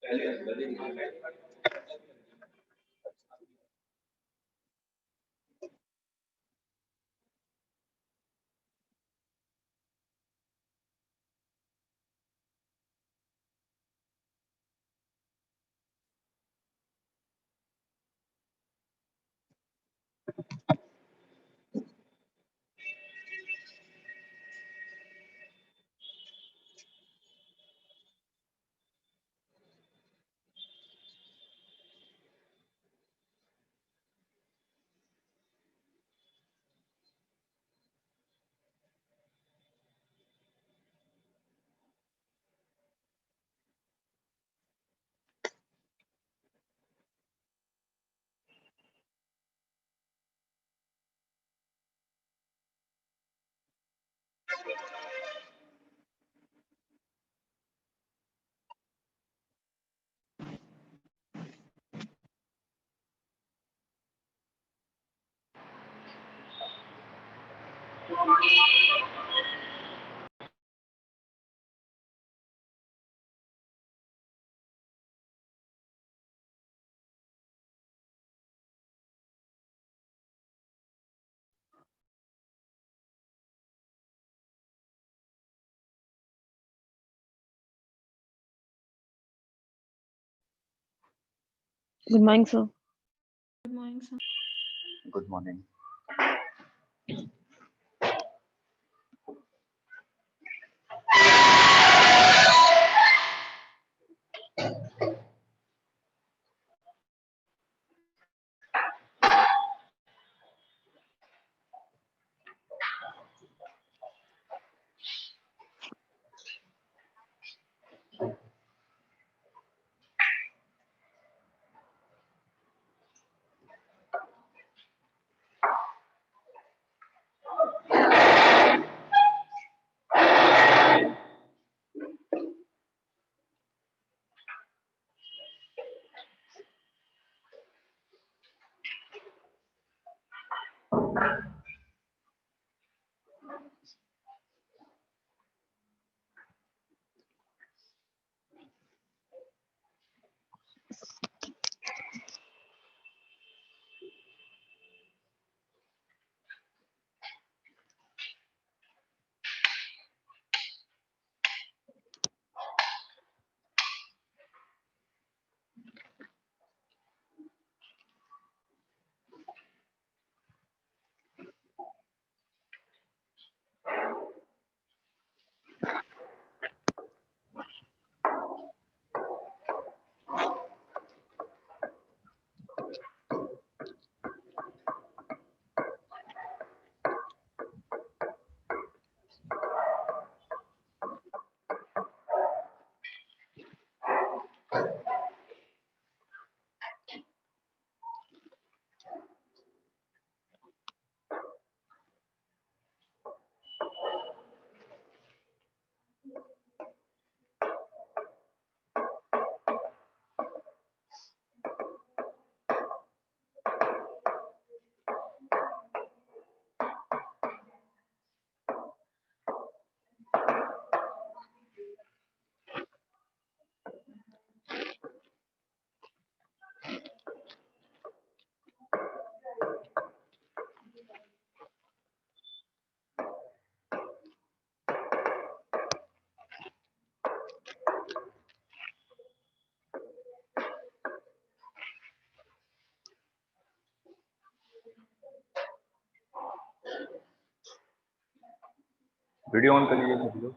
Good morning, sir. Good morning, sir. Good morning. Video on कर लीजिए सभी लोग।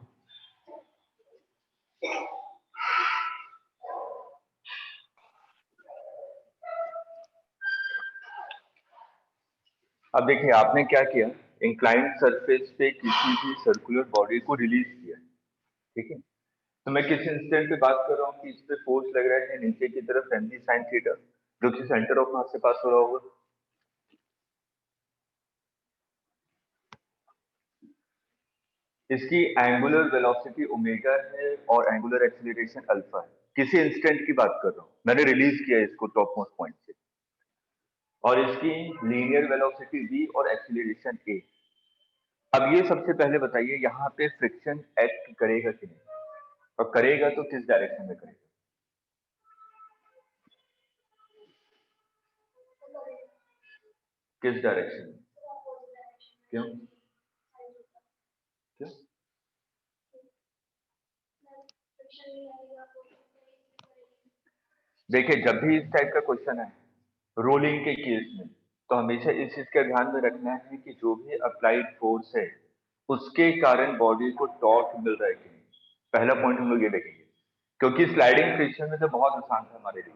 अब देखिए आपने क्या किया, इंक्लाइंड सरफेस पे किसी भी सर्कुलर बॉडी को रिलीज किया, ठीक है। तो मैं किस इंस्टेंट पे बात कर रहा हूँ कि इस पे फोर्स लग रहा है नीचे की तरफ mg sin थीटा, जो कि सेंटर ऑफ मास से पास हो रहा होगा। इसकी एंगुलर वेलोसिटी ओमेगा है और एंगुलर एक्सीलरेशन अल्फा है। किसी इंस्टेंट की बात कर रहा हूँ, मैंने रिलीज किया इसको टॉप मोस्ट पॉइंट से, और इसकी लीनियर वेलोसिटी v और एक्सीलरेशन a। अब ये सबसे पहले बताइए यहाँ पे फ्रिक्शन एक्ट करेगा कि नहीं, और करेगा तो किस डायरेक्शन में करेगा। किस डायरेक्शन में? क्यों क्यों? देखिए, जब भी इस टाइप का क्वेश्चन है रोलिंग के केस में, तो हमेशा इस चीज का ध्यान में रखना है कि जो भी अप्लाइड फोर्स है उसके कारण बॉडी को टॉर्क मिल रहा है कि नहीं। पहला पॉइंट हम लोग ये देखेंगे, क्योंकि स्लाइडिंग फ्रिक्शन में तो बहुत आसान था हमारे लिए।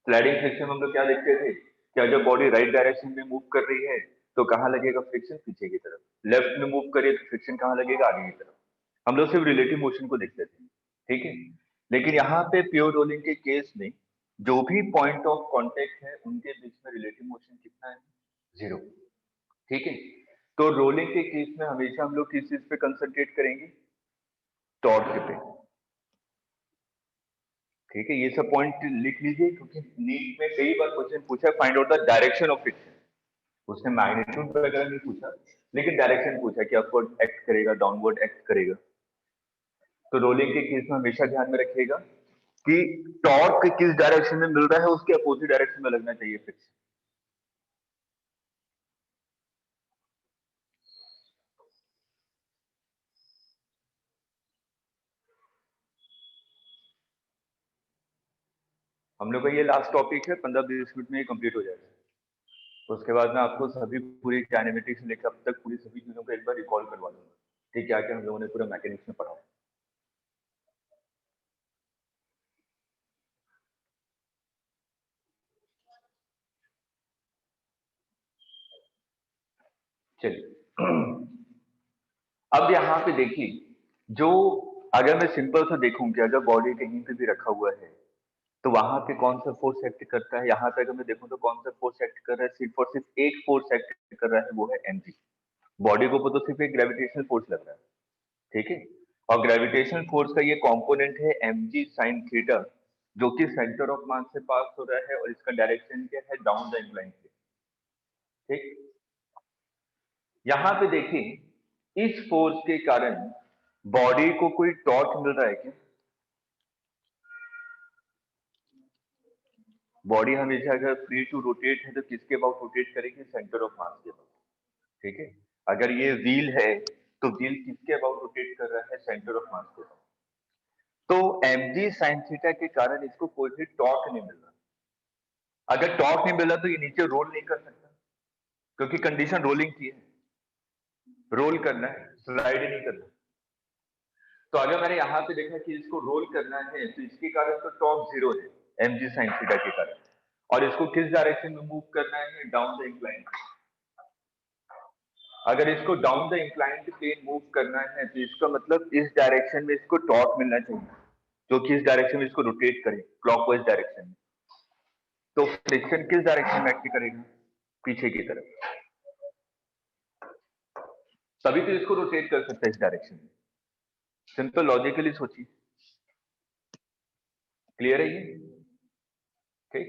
स्लाइडिंग फ्रिक्शन में हम लोग क्या देखते थे कि अगर बॉडी राइट डायरेक्शन में मूव कर रही है तो कहाँ लगेगा फ्रिक्शन? पीछे की तरफ। लेफ्ट में मूव करिए तो फ्रिक्शन कहाँ लगेगा? आगे की तरफ। हम लोग सिर्फ रिलेटिव मोशन को देखते थे, ठीक है। लेकिन यहाँ पे प्योर रोलिंग के केस में जो भी पॉइंट ऑफ कांटेक्ट है उनके बीच में रिलेटिव मोशन कितना है? 0, ठीक है। तो रोलिंग के केस में हमेशा हम लोग किस चीज पे कंसंट्रेट करेंगे? टॉर्क पे, ठीक है। ये सब पॉइंट लिख लीजिए, क्योंकि नीट में कई बार क्वेश्चन पूछा है find out the direction of friction. उसने मैग्नीट्यूड वगैरह नहीं पूछा, लेकिन डायरेक्शन पूछा कि अपवर्ड एक्ट करेगा, डाउनवर्ड एक्ट करेगा। तो रोलिंग के केस में हमेशा ध्यान में रखिएगा कि टॉर्क किस डायरेक्शन में मिल रहा है उसके अपोजिट डायरेक्शन में लगना चाहिए फ्रिक्शन। हम लोग का ये लास्ट टॉपिक है, 15-20 मिनट में ये कंप्लीट हो जाएगा। उसके बाद मैं आपको सभी पूरी काइनेमेटिक्स से लेकर अब तक पूरी सभी चीजों को एक बार रिकॉल करवा दूंगा, ठीक, क्या क्या हम लोगों ने पूरा मैकेनिक्स में पढ़ा। चलिए, अब यहाँ पे देखिए, जो अगर मैं सिंपल सा देखूं कि अगर बॉडी कहीं पे भी रखा हुआ है तो वहां पे कौन सा फोर्स एक्ट करता है, यहाँ पे अगर मैं देखूं तो कौन सा फोर्स एक्ट कर रहा है? सिर्फ और सिर्फ एक फोर्स एक्ट कर रहा है, वो है mg। बॉडी के ऊपर तो सिर्फ एक ग्रेविटेशनल फोर्स लग रहा है, ठीक है। और ग्रेविटेशनल फोर्स का ये कंपोनेंट है mg sin थीटा, जो कि सेंटर ऑफ मास से पास हो रहा है और इसका डायरेक्शन क्या है? डाउन द इंक्लाइन पे, ठीक। यहाँ पे देखिए, इस फोर्स के कारण बॉडी को कोई टॉर्क मिल रहा है क्या? बॉडी हमेशा अगर फ्री टू रोटेट है तो किसके अबाउट रोटेट करेगी? सेंटर ऑफ मास के अबाउट, ठीक है। अगर ये व्हील है तो व्हील किसके अबाउट रोटेट कर रहा है? सेंटर ऑफ मास के अबाउट। तो mg sin थीटा के कारण इसको कोई भी टॉर्क नहीं मिल रहा। अगर टॉर्क नहीं मिल रहा तो ये नीचे रोल नहीं कर सकता, क्योंकि कंडीशन रोलिंग की है, रोल करना है, स्लाइड नहीं करना। तो अगर मैंने यहाँ पे देखा कि इसको रोल करना है तो इसके कारण तो टॉर्क 0 है, mg sin थीटा के कारण। और इसको किस डायरेक्शन में मूव करना है? Down the incline. अगर इसको down the inclined plane move करना है तो इसका मतलब इस डायरेक्शन में इसको टॉर्क मिलना चाहिए, जो कि इस डायरेक्शन में इसको रोटेट करे, क्लॉकवाइज डायरेक्शन में। तो फ्रिक्शन किस डायरेक्शन में एक्ट करेगा? पीछे की तरफ। तभी तो इसको रोटेट कर सकता है इस डायरेक्शन में। सिंपल लॉजिकली सोचिए, क्लियर है ये? ठीक।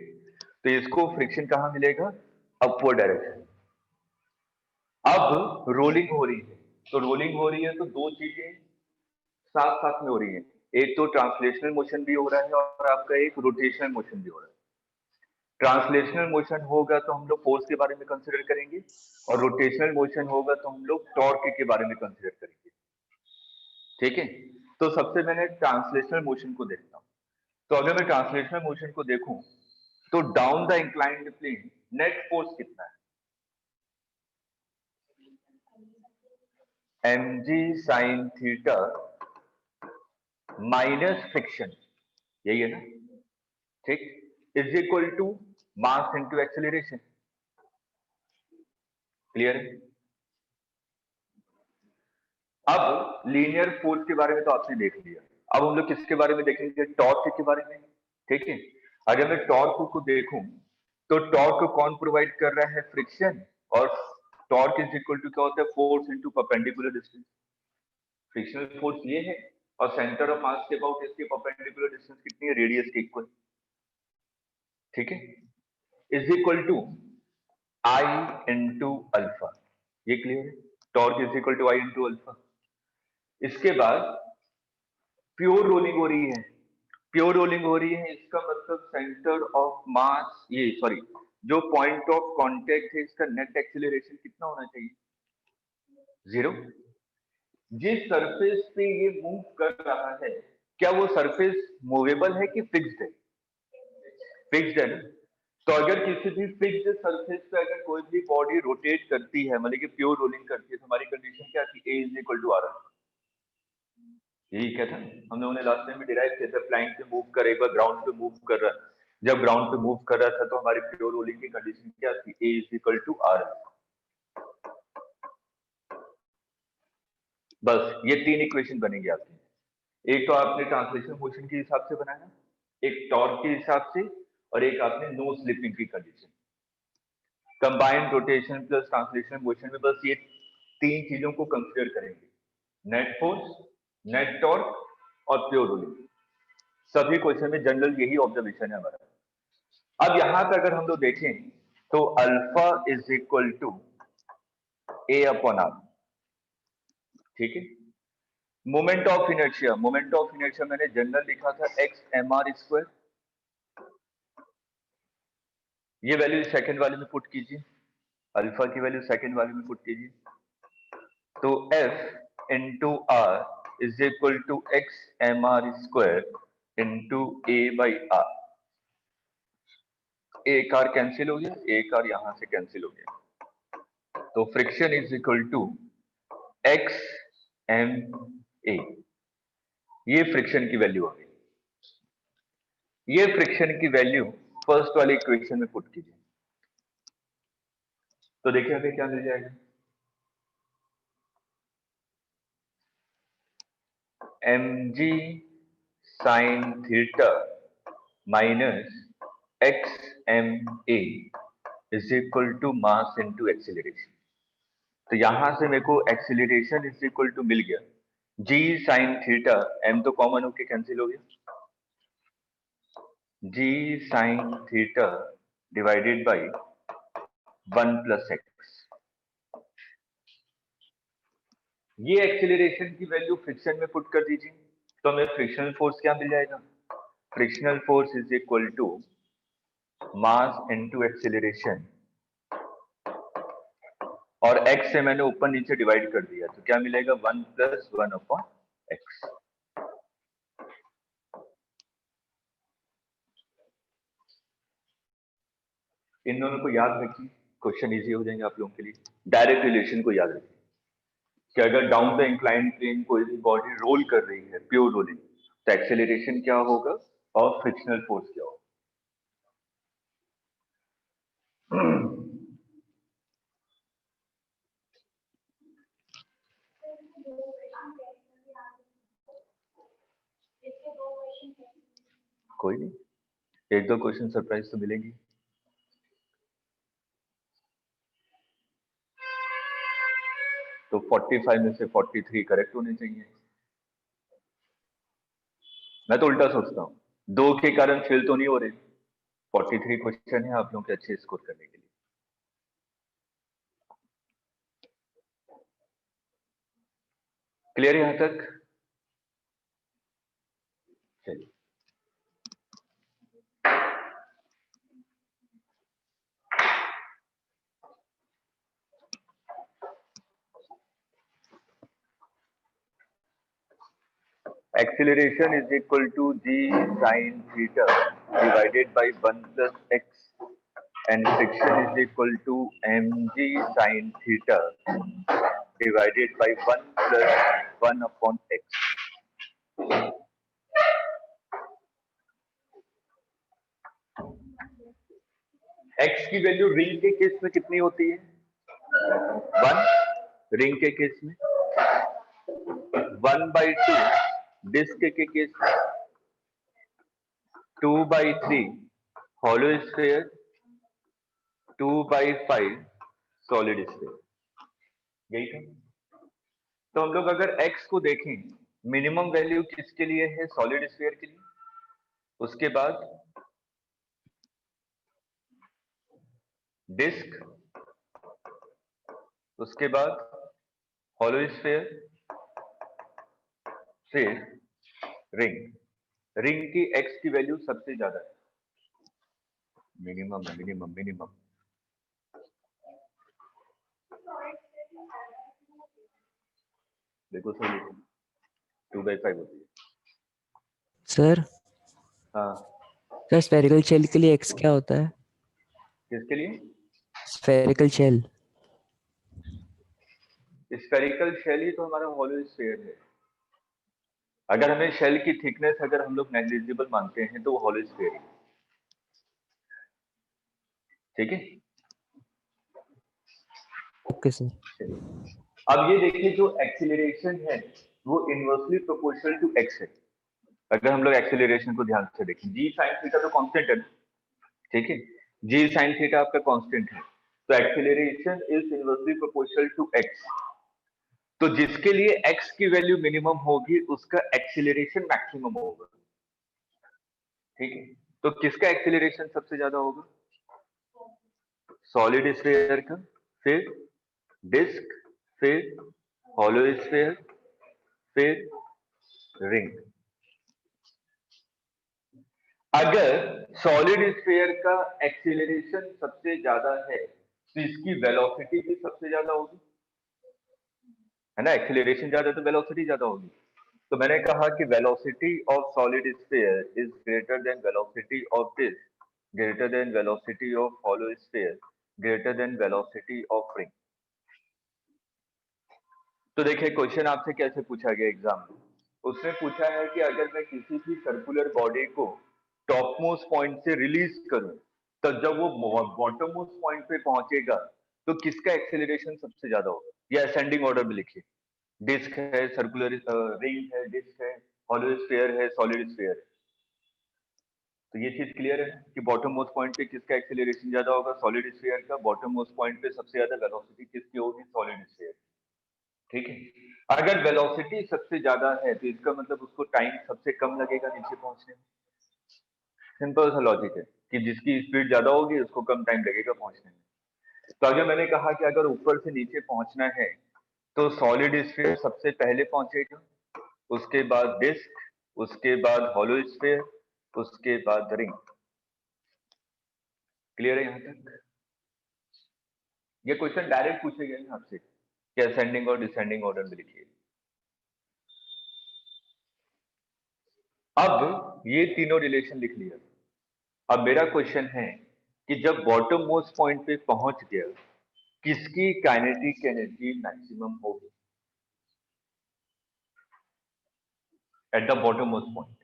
तो इसको फ्रिक्शन कहां मिलेगा? Upward direction. अब रोलिंग हो रही है, तो रोलिंग हो रही है तो दो चीजें साथ साथ में हो रही है। एक तो ट्रांसलेशनल मोशन भी हो रहा है और आपका एक रोटेशनल मोशन भी हो रहा है। ट्रांसलेशनल मोशन होगा तो हम लोग फोर्स के बारे में कंसिडर करेंगे, और रोटेशनल मोशन होगा तो हम लोग टॉर्क के बारे में कंसिडर करेंगे, ठीक है। तो सबसे मैंने ट्रांसलेशनल मोशन को देखता हूं। तो अगर मैं ट्रांसलेशनल मोशन को देखूं तो down the inclined plane net force कितना है? mg sin theta minus friction, यही है ना, ठीक, is equal to mass into acceleration. Clear है? अब लीनियर फोर्स के बारे में तो आपने देख लिया। अब हम लोग किसके बारे में देखेंगे? टॉर्क के बारे में, ठीक है। अगर मैं टॉर्क को देखूं तो टॉर्क कौन प्रोवाइड कर रहा है? फ्रिक्शन। और टॉर्क इज इक्वल टू क्या होता है? Force into perpendicular distance. Frictional force ये है, और सेंटर ऑफ मास के अबाउट इसके परपेंडिकुलर डिस्टेंस कितनी है? रेडियस के इक्वल, ठीक है। Is equal to I into alpha. ये क्लियर है? Torque is equal to I into alpha. इसके बाद प्योर रोलिंग हो रही है, प्योर रोलिंग हो रही है, इसका मतलब सेंटर ऑफ मास, ये सॉरी, जो पॉइंट ऑफ कांटेक्ट है इसका नेट एक्सीलरेशन कितना होना चाहिए? 0। जिस सरफेस पे ये मूव कर रहा है क्या वो सरफेस मूवेबल है कि फिक्स्ड है? फिक्स्ड है ना। तो अगर किसी भी फिक्स्ड सरफेस पे अगर कोई भी बॉडी रोटेट करती है, मतलब कि प्योर रोलिंग करती है, तो हमारी कंडीशन क्या थी? A is equal to R. यही क्या था, हम लोगों ने लास्ट टाइम में डिराइव किया था। फ्लाइंग पे मूव कर, एक बार ग्राउंड पे मूव कर रहा है, जब ग्राउंड पे मूव कर रहा था तो हमारी प्योर रोलिंग की कंडीशन क्या थी? A is equal to R. बस ये 3 इक्वेशन बनेगी आपकी। एक तो आपने ट्रांसलेशन मोशन के हिसाब से बनाया, एक टॉर्क के हिसाब से, और एक आपने नो स्लिपिंग की condition. Combined rotation plus translation motion में बस ये 3 चीजों को कंसीडर करेंगे, नेट फोर्स, नेट टॉर्क और प्योर रोलिंग। सभी क्वेश्चन में जनरल यही ऑब्जर्वेशन है हमारा। अब यहां पर अगर हम लोग देखें तो alpha is equal to A upon R, ठीक है। Moment of inertia, moment of inertia मैंने जनरल लिखा था एक्स एम आर स्क्वायर। ये वैल्यू सेकंड वाले में पुट कीजिए, अल्फा की वैल्यू सेकंड वाले में पुट कीजिए, तो F into R is equal to X M R square into A by R. एक आर कैंसिल हो गया, एक आर यहां से कैंसिल हो गया, तो friction is equal to X M A. ये फ्रिक्शन की वैल्यू आ गई। ये फ्रिक्शन की वैल्यू फर्स्ट वाले इक्वेशन में पुट कीजिए, तो देखिए हमें क्या मिल जाएगा? mg sin theta minus X M A is equal to mass into acceleration. तो यहां से मेरे को एक्सीलरेशन इज इक्वल टू मिल गया g sin थीटा, m तो कॉमन होके कैंसिल हो गया, g sin theta divided by 1 plus X. ये एक्सीलरेशन की वैल्यू फ्रिक्शन में पुट कर दीजिए, तो हमें फ्रिक्शनल फोर्स क्या मिल जाएगा? Frictional force is equal to mass into acceleration, और x से मैंने ऊपर नीचे डिवाइड कर दिया, तो क्या मिलेगा? 1 प्लस 1 अपॉन एक्स। इन दोनों को याद रखिए, क्वेश्चन इजी हो जाएंगे आप लोगों के लिए। डायरेक्ट रिलेशन को याद रखिए कि अगर डाउन द इंक्लाइन प्लेन कोई भी बॉडी रोल कर रही है, प्योर रोलिंग, तो एक्सेलरेशन क्या होगा और फ्रिक्शनल फोर्स क्या होगा। कोई नहीं, एक दो क्वेश्चन सरप्राइज तो मिलेंगी। तो 45 में से 43 करेक्ट होने चाहिए। मैं तो उल्टा सोचता हूँ, 2 के कारण फेल तो नहीं हो रहे। 43 क्वेश्चन है आप लोगों के अच्छे स्कोर करने के लिए। क्लियर यहां तक? चलिए, acceleration is equal to g sin theta divided by 1 plus x, and friction is equal to mg sin theta divided by 1 plus 1 upon x। x की वैल्यू रिंग के केस में कितनी होती है? 1 रिंग के केस में, 1/2 डिस्क के case में, 2/3 हॉलो स्फीयर, 2/5 सॉलिड स्फीयर। यही था। तो हम लोग अगर x को देखें, मिनिमम वैल्यू किसके लिए है? सॉलिड स्फीयर के लिए, उसके बाद डिस्क, उसके बाद हॉलो स्फीयर, फिर रिंग। रिंग की x की वैल्यू सबसे ज्यादा है, मिनिमम है, मिनिमम मिनिमम। देखो सही 2/5 होती है। सर हाँ, सर स्फेरिकल शेल के लिए एक्स क्या होता है? किसके लिए? Spherical shell. स्फेरिकल शेल ही तो हमारा हॉलो स्फीयर है। अगर हमें शेल की थिकनेस अगर हम लोग नेग्लिजिबल मानते हैं तो वो हॉलो स्फीयर है, ठीक है। Okay sir. अब ये देखिए जो एक्सीलरेशन है वो इनवर्सली प्रोपोर्शनल टू एक्स है। अगर हम लोग एक्सीलरेशन को ध्यान से देखें, जी साइन थीटा तो कांस्टेंट है ना, ठीक है। जी साइन थीटा आपका कांस्टेंट है, तो acceleration is inversely proportional to X. तो जिसके लिए एक्स की वैल्यू मिनिमम होगी उसका एक्सीलरेशन मैक्सिमम होगा, ठीक है। तो किसका एक्सीलरेशन सबसे ज्यादा होगा? सॉलिड स्फीयर का, फिर डिस्क, फिर हॉलो स्फीयर, फिर रिंग। अगर सॉलिड स्फीयर का एक्सीलरेशन सबसे ज्यादा है तो इसकी वेलोसिटी भी सबसे ज्यादा होगी, है ना। एक्सीलरेशन ज्यादा तो वेलोसिटी ज्यादा होगी। तो मैंने कहा कि velocity of solid sphere is greater than velocity of disc, greater than velocity of hollow sphere, greater than velocity of ring. तो देखिए क्वेश्चन आपसे कैसे पूछा गया एग्जाम में। उसने पूछा है कि अगर मैं किसी भी सर्कुलर बॉडी को टॉप मोस्ट पॉइंट से रिलीज करूं, तो जब वो बॉटम मोस्ट पॉइंट पे पहुंचेगा तो किसका एक्सेलरेशन सबसे ज्यादा होगा? या असेंडिंग ऑर्डर में लिखिए। डिस्क है, सर्कुलर रिंग है, डिस्क है, हॉलो स्फीयर है, सॉलिड स्फीयर है। तो ये चीज क्लियर है कि बॉटम मोस्ट पॉइंट पे किसका एक्सेलरेशन ज्यादा होगा? सॉलिड स्फीयर का। बॉटम मोस्ट पॉइंट पे सबसे ज्यादा वेलोसिटी किसकी होगी? सॉलिड स्फीयर, ठीक है। अगर वेलोसिटी सबसे ज्यादा है तो इसका मतलब उसको टाइम सबसे कम लगेगा नीचे पहुंचने में। सिंपल सा लॉजिक है कि जिसकी स्पीड ज्यादा होगी उसको कम टाइम लगेगा पहुंचने में। तो अगर मैंने कहा कि अगर ऊपर से नीचे पहुंचना है तो सॉलिड स्फीयर सबसे पहले पहुंचेगा, उसके बाद डिस्क, उसके बाद हॉलो स्फीयर, उसके बाद रिंग। क्लियर है यहां तक? ये क्वेश्चन डायरेक्ट पूछे गए हैं आपसे कि असेंडिंग और डिसेंडिंग ऑर्डर में लिखिए। अब ये तीनों रिलेशन लिख लिया। अब मेरा क्वेश्चन है कि जब बॉटम मोस्ट पॉइंट पे पहुंच गया किसकी काइनेटिक एनर्जी मैक्सिमम होगी at the bottom most point?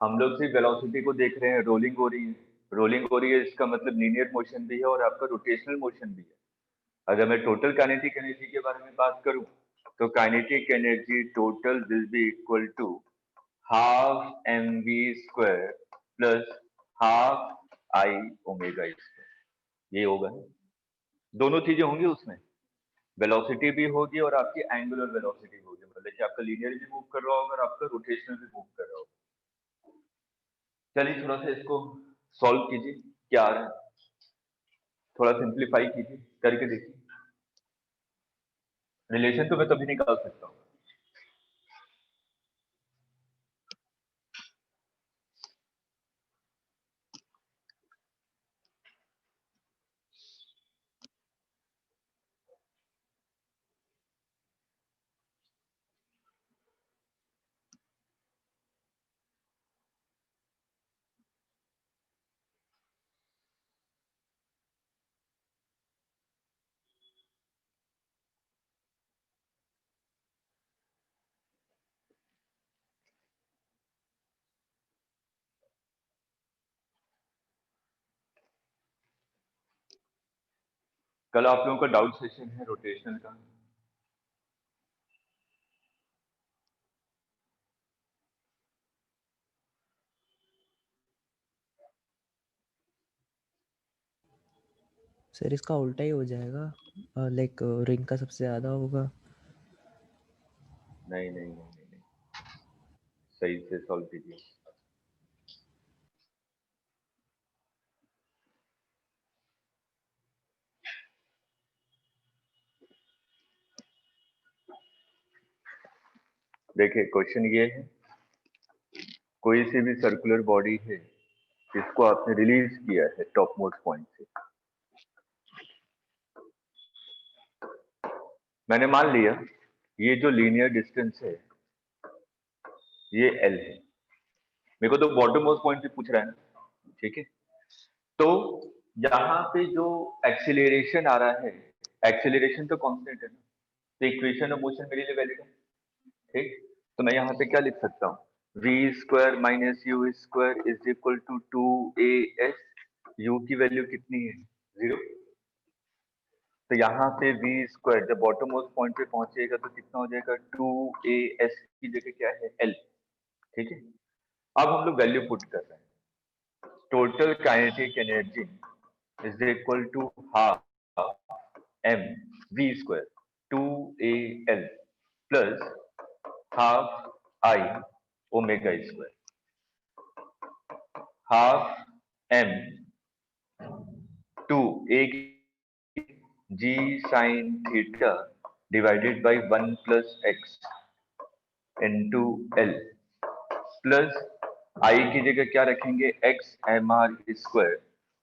हम लोग सिर्फ वेलोसिटी को देख रहे हैं, रोलिंग हो रही है। रोलिंग हो रही है इसका मतलब लीनियर मोशन भी है और आपका रोटेशनल मोशन भी है। अगर मैं टोटल काइनेटिक एनर्जी के बारे में बात करूं तो kinetic energy total will be equal to half mv square plus half I omega square. ये होगा ना? दोनों चीजें होंगी उसमें, वेलोसिटी भी होगी और आपकी एंगुलर वेलोसिटी होगी। मतलब कि आपका लीनियर भी मूव कर रहा होगा और आपका रोटेशनल भी मूव कर रहा होगा। चलिए थोड़ा सा इसको सॉल्व कीजिए, क्या आ रहा है थोड़ा सिंप्लीफाई कीजिए, करके देखिए। रिलेशन तो मैं तभी निकाल सकता हूँ। कल आप लोगों का डाउट सेशन है रोटेशनल का। सर इसका उल्टा ही हो जाएगा, लाइक रिंग का सबसे ज़्यादा होगा। नहीं नहीं नहीं नहीं, नहीं। सही से सॉल्व कीजिए। देखिए क्वेश्चन ये है कोई सी भी सर्कुलर बॉडी है जिसको आपने रिलीज किया है टॉप मोस्ट पॉइंट से, मैंने मान लिया ये जो लीनियर डिस्टेंस है ये L है। मेरे को तो बॉटम मोस्ट पॉइंट से पूछ रहा है ना, ठीक है। तो यहाँ पे जो एक्सीलरेशन आ रहा है, एक्सीलरेशन तो कांस्टेंट है ना, तो इक्वेशन ऑफ मोशन मेरे लिए वैलिड है, ठीक। तो मैं यहाँ पे क्या लिख सकता हूँ, v² - u² is equal to 2as, u की वैल्यू कितनी है 0। तो यहाँ पे v² जब बॉटम मोस्ट पॉइंट पे पहुंचेगा तो कितना हो जाएगा, 2as की जगह क्या है l, ठीक है। अब हम लोग वैल्यू पुट कर रहे हैं, total kinetic energy is equal to half mv² 2al plus half I omega square, half m 2a g sin theta divided by 1 plus x into l plus I की जगह क्या रखेंगे, x mr square,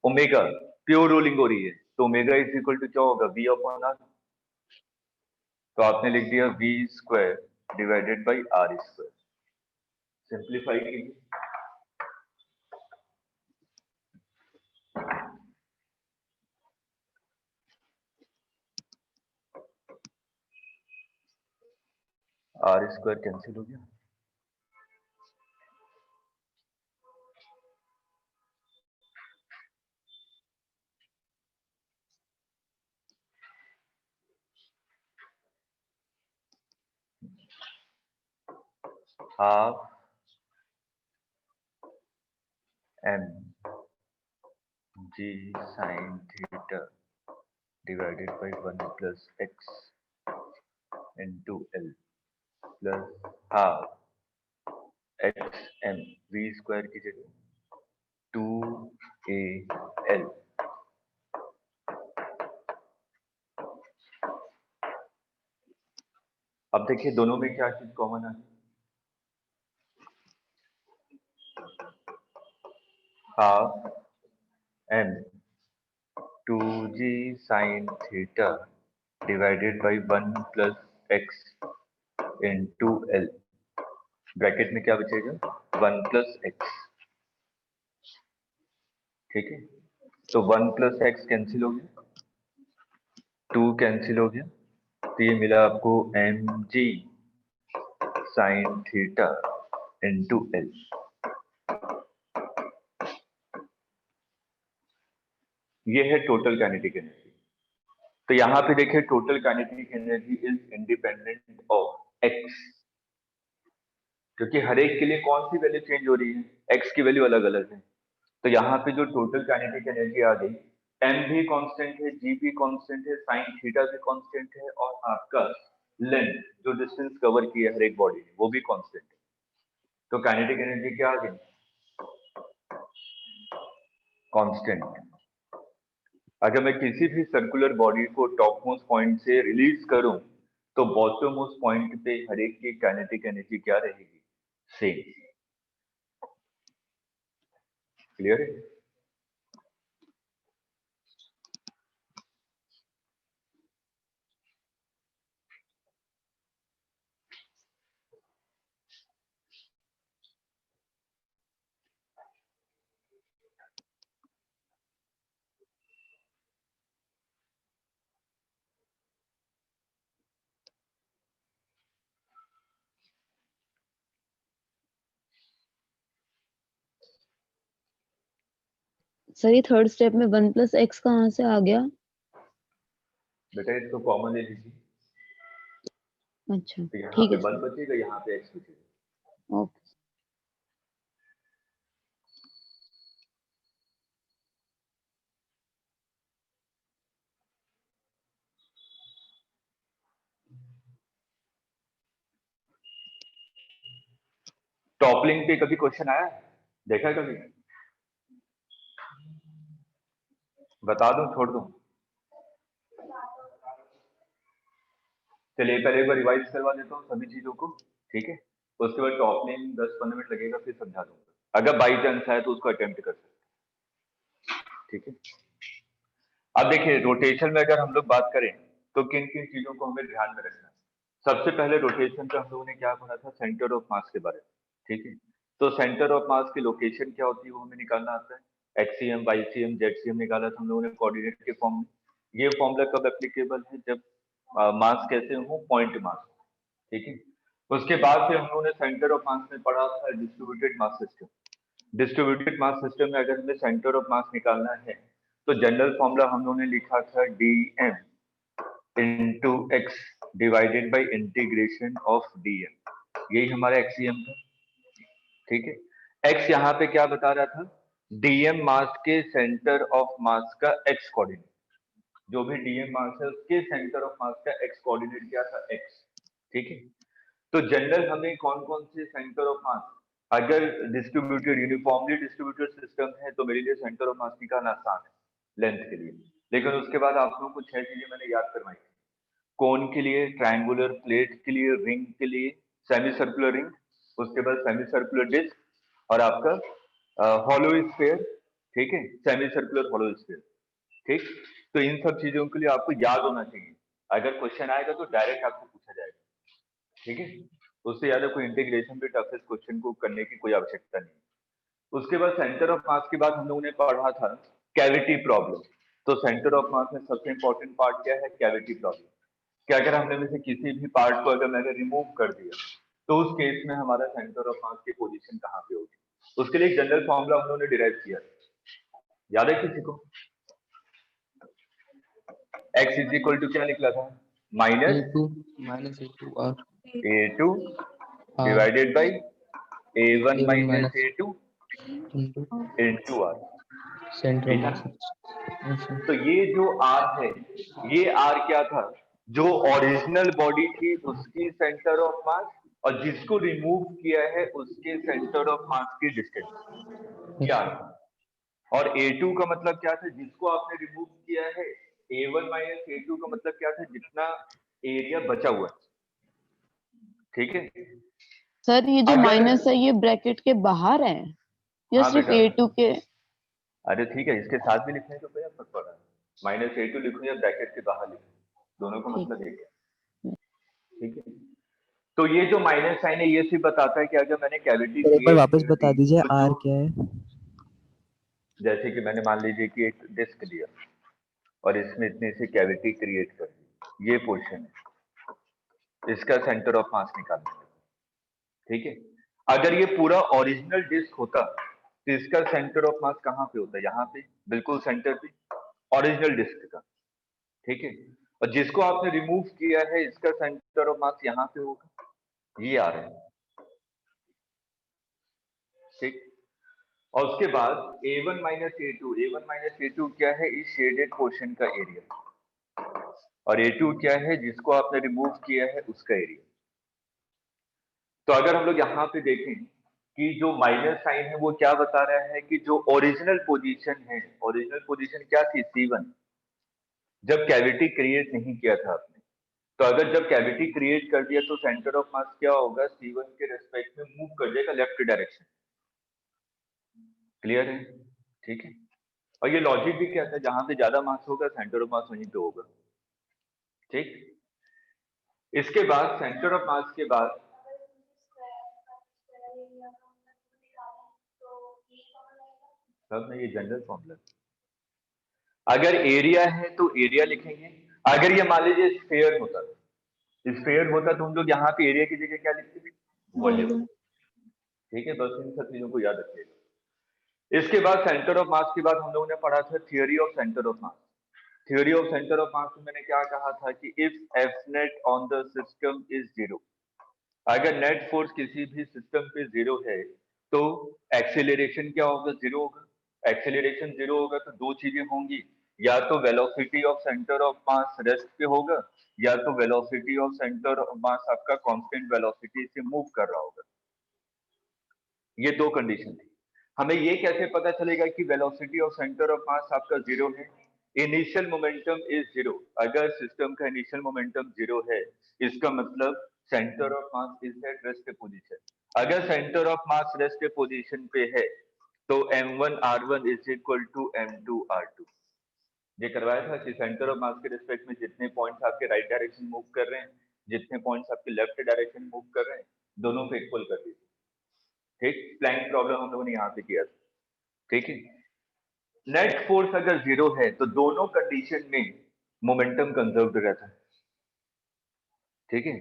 omega pure rolling हो रही है तो omega is equal to क्या होगा, v अपॉन r। तो आपने लिख दिया v² divided by r square. Simplify कीजिए, r² कैंसिल हो गया, half m g sin theta divided by 1 plus x into l plus half x m v² की जगह 2al। अब देखिए दोनों में क्या चीज कॉमन है, half m 2g sin theta divided by 1 plus x into l, bracket में क्या बचेगा 1 प्लस x, ठीक है। तो 1 प्लस x कैंसिल हो गया, 2 कैंसिल हो गया, तो ये मिला आपको mg sin theta into l। ये है टोटल काइनेटिक एनर्जी। तो यहाँ पे देखिए total kinetic energy is independent of x, क्योंकि हर एक के लिए कौन सी वैल्यू चेंज हो रही है, x की वैल्यू अलग अलग है। तो यहाँ पे जो टोटल काइनेटिक एनर्जी आ गई, m भी कांस्टेंट है, g भी कांस्टेंट है, sin थीटा भी कांस्टेंट है, और आपका लेंथ जो डिस्टेंस कवर किया हर एक बॉडी ने वो भी कांस्टेंट है। तो काइनेटिक एनर्जी क्या आ गई, कांस्टेंट। अगर मैं किसी भी सर्कुलर बॉडी को टॉप मोस्ट पॉइंट से रिलीज करूं तो बॉटम मोस्ट पॉइंट पे हर एक की काइनेटिक एनर्जी क्या रहेगी, सेम। क्लियर है। सर ये थर्ड स्टेप में 1 प्लस एक्स कहाँ से आ गया? बेटा इसको कॉमन ले लीजिए, अच्छा तो यहाँ ठीक पे है 1 सर। बचेगा, यहाँ पे x बचेगा। ओके। टॉपलिंग पे कभी क्वेश्चन आया है? देखा है कभी? बता दूं छोड़ दूं? चलिए पहले एक बार रिवाइज करवा देता हूँ सभी चीजों को, ठीक है। उसके बाद टॉपलिंग 10-15 मिनट लगेगा, फिर समझा दूंगा। अगर बाई चांस है तो उसको अटेम्प्ट कर सकते हैं, ठीक है। अब देखिए रोटेशन में अगर हम लोग बात करें तो किन किन चीजों को हमें ध्यान में रखना है। सबसे पहले रोटेशन का हम लोगों ने क्या पढ़ा था, सेंटर ऑफ मास के बारे में, ठीक है। तो सेंटर ऑफ मास की लोकेशन क्या होती है वो हमें निकालना आता है। एक्सीएम, वाईसीएम, जेडसीएम निकाला था हम लोगों ने कोऑर्डिनेट के फॉर्म में। ये फॉर्मूला कब एप्लीकेबल है, जब मास कैसे हो, पॉइंट मास, ठीक है। उसके बाद फिर हम लोगों ने सेंटर ऑफ मास में पढ़ा था distributed mass system. Distributed mass system में अगर हमें सेंटर ऑफ मास निकालना है तो जनरल फॉर्मूला हम लोगों ने लिखा था dm into x divided by integration of dm। यही हमारा एक्सीएम था, ठीक है। x यहाँ पे क्या बता रहा था, dm मास के सेंटर ऑफ मास का x कोऑर्डिनेट, जो भी dm मास है उसके सेंटर ऑफ मास का x कोऑर्डिनेट क्या था, x, ठीक है। तो जनरल हमें कौन कौन से सेंटर ऑफ मास, अगर डिस्ट्रीब्यूटेड यूनिफॉर्मली डिस्ट्रीब्यूटेड सिस्टम है तो मेरे लिए सेंटर ऑफ मास निकालना आसान है लेंथ के लिए। लेकिन उसके बाद आप लोगों को 6 चीजें मैंने याद करवाई थी। कोन के लिए, ट्रायंगुलर प्लेट के लिए, रिंग के लिए, सेमी सर्कुलर रिंग, उसके बाद सेमी सर्कुलर डिस्क और आपका हॉलो स्फीयर, ठीक है, सेमी सर्कुलर हॉलो स्फीयर, ठीक। तो इन सब चीजों के लिए आपको याद होना चाहिए। अगर क्वेश्चन आएगा तो डायरेक्ट आपको पूछा जाएगा, ठीक है। उससे ज्यादा कोई इंटीग्रेशन भी टफेस्ट क्वेश्चन को करने की कोई आवश्यकता नहीं। उसके बाद सेंटर ऑफ मास के बाद हम लोगों ने पढ़ा था कैविटी प्रॉब्लम। तो सेंटर ऑफ मास में सबसे इंपॉर्टेंट पार्ट क्या है, कैविटी प्रॉब्लम। कि अगर हमने में से किसी भी पार्ट को अगर मैंने रिमूव कर दिया तो उस केस में हमारा सेंटर ऑफ मास की पोजीशन कहाँ पे होगी। उसके लिए एक जनरल फॉर्मूला हम लोगों ने डिराइव किया, याद है किसी को? x इज इक्वल टू क्या निकला था, minus a2 divided by a1 minus a2 into r, ठीक है ना। तो ये जो r है, ये r क्या था, जो ओरिजिनल बॉडी थी उसकी सेंटर ऑफ मास और जिसको रिमूव किया है उसके सेंटर ऑफ मास की डिस्टेंस, क्या था। और a2 का मतलब क्या था, जिसको आपने रिमूव किया है। a1 माइनस a2 का मतलब क्या था, जितना एरिया बचा हुआ है, ठीक है। सर ये जो अगर माइनस है ये ब्रैकेट के बाहर है या हाँ सिर्फ बेटा, A2 के? अरे ठीक है, इसके साथ भी लिखने को क्या फर्क पड़ रहा है, माइनस a2 लिखूं या ब्रैकेट के बाहर लिखूं, दोनों का ठीक मतलब एक है, ठीक है। तो ये जो माइनस साइन है ये सिर्फ बताता है कि अगर मैंने कैविटी सर एक बार क्रिएट वापस कर बता दी दीजिए तो आर जो, क्या है। जैसे कि मैंने मान लीजिए कि एक डिस्क लिया और इसमें इतनी सी कैविटी क्रिएट कर दी, ये पोर्शन है, इसका सेंटर ऑफ मास निकालना है, ठीक है। अगर ये पूरा ओरिजिनल डिस्क होता तो इसका सेंटर ऑफ मास कहाँ पे होता, यहाँ पे बिल्कुल सेंटर पे, ओरिजिनल डिस्क का, ठीक है। और जिसको आपने रिमूव किया है इसका सेंटर ऑफ मास यहाँ पे होगा, ये आ रहा है, ठीक। और उसके बाद a1 माइनस a2 क्या है, इस शेडेड पोर्शन का एरिया, और a2 क्या है जिसको आपने रिमूव किया है उसका एरिया। तो अगर हम लोग यहाँ पे देखें कि जो माइनस साइन है वो क्या बता रहा है कि जो ओरिजिनल पोजीशन है, ओरिजिनल पोजीशन क्या थी, C1, जब कैविटी क्रिएट नहीं किया था आपने। तो अगर जब कैविटी क्रिएट कर दिया तो सेंटर ऑफ मास क्या होगा, C1 के रेस्पेक्ट में मूव कर जाएगा लेफ्ट डायरेक्शन, क्लियर है, ठीक है। और ये लॉजिक भी क्या था, जहां पे ज्यादा मास होगा सेंटर ऑफ मास वहीं पे होगा, ठीक। इसके बाद सेंटर ऑफ मास के बाद सब में ये जनरल फॉर्मूला, अगर एरिया है तो एरिया लिखेंगे। अगर ये मान लीजिए स्फीयर होता, स्फीयर होता तो हम लोग यहाँ पे एरिया की जगह क्या लिखते थे, वॉल्यूम, ठीक है। बस इन सब चीजों को याद रखिएगा। इसके बाद सेंटर ऑफ मास के बाद हम लोगों ने पढ़ा था theory of centre of mass. Theory of centre of मास में मैंने क्या कहा था कि if F net on the system is zero, अगर नेट फोर्स किसी भी सिस्टम पे जीरो है तो एक्सेलरेशन क्या होगा, जीरो होगा। एक्सेलरेशन जीरो होगा तो दो चीजें होंगी, या तो velocity of centre of mass rest पे होगा, या तो velocity of centre of mass आपका कांस्टेंट वेलोसिटी से मूव कर रहा होगा। ये दो कंडीशन थी। हमें ये कैसे पता चलेगा कि velocity of centre of mass आपका जीरो है, इनिशियल मोमेंटम इज जीरो। अगर सिस्टम का इनिशियल मोमेंटम जीरो है इसका मतलब centre of mass is at rest position. अगर centre of mass rest position पे है तो m1 r1 is equal to m2 r2। ये करवाया था कि सेंटर ऑफ मास के रिस्पेक्ट में जितने पॉइंट्स आपके राइट डायरेक्शन मूव कर रहे हैं, जितने पॉइंट्स आपके लेफ्ट डायरेक्शन मूव कर रहे हैं, दोनों को इक्वल कर दीजिए। ठीक, प्लैंक प्रॉब्लम हम लोगों ने यहाँ पे किया था। ठीक है, नेट फोर्स अगर जीरो है तो दोनों कंडीशन में मोमेंटम कंजर्व रहता है। ठीक है,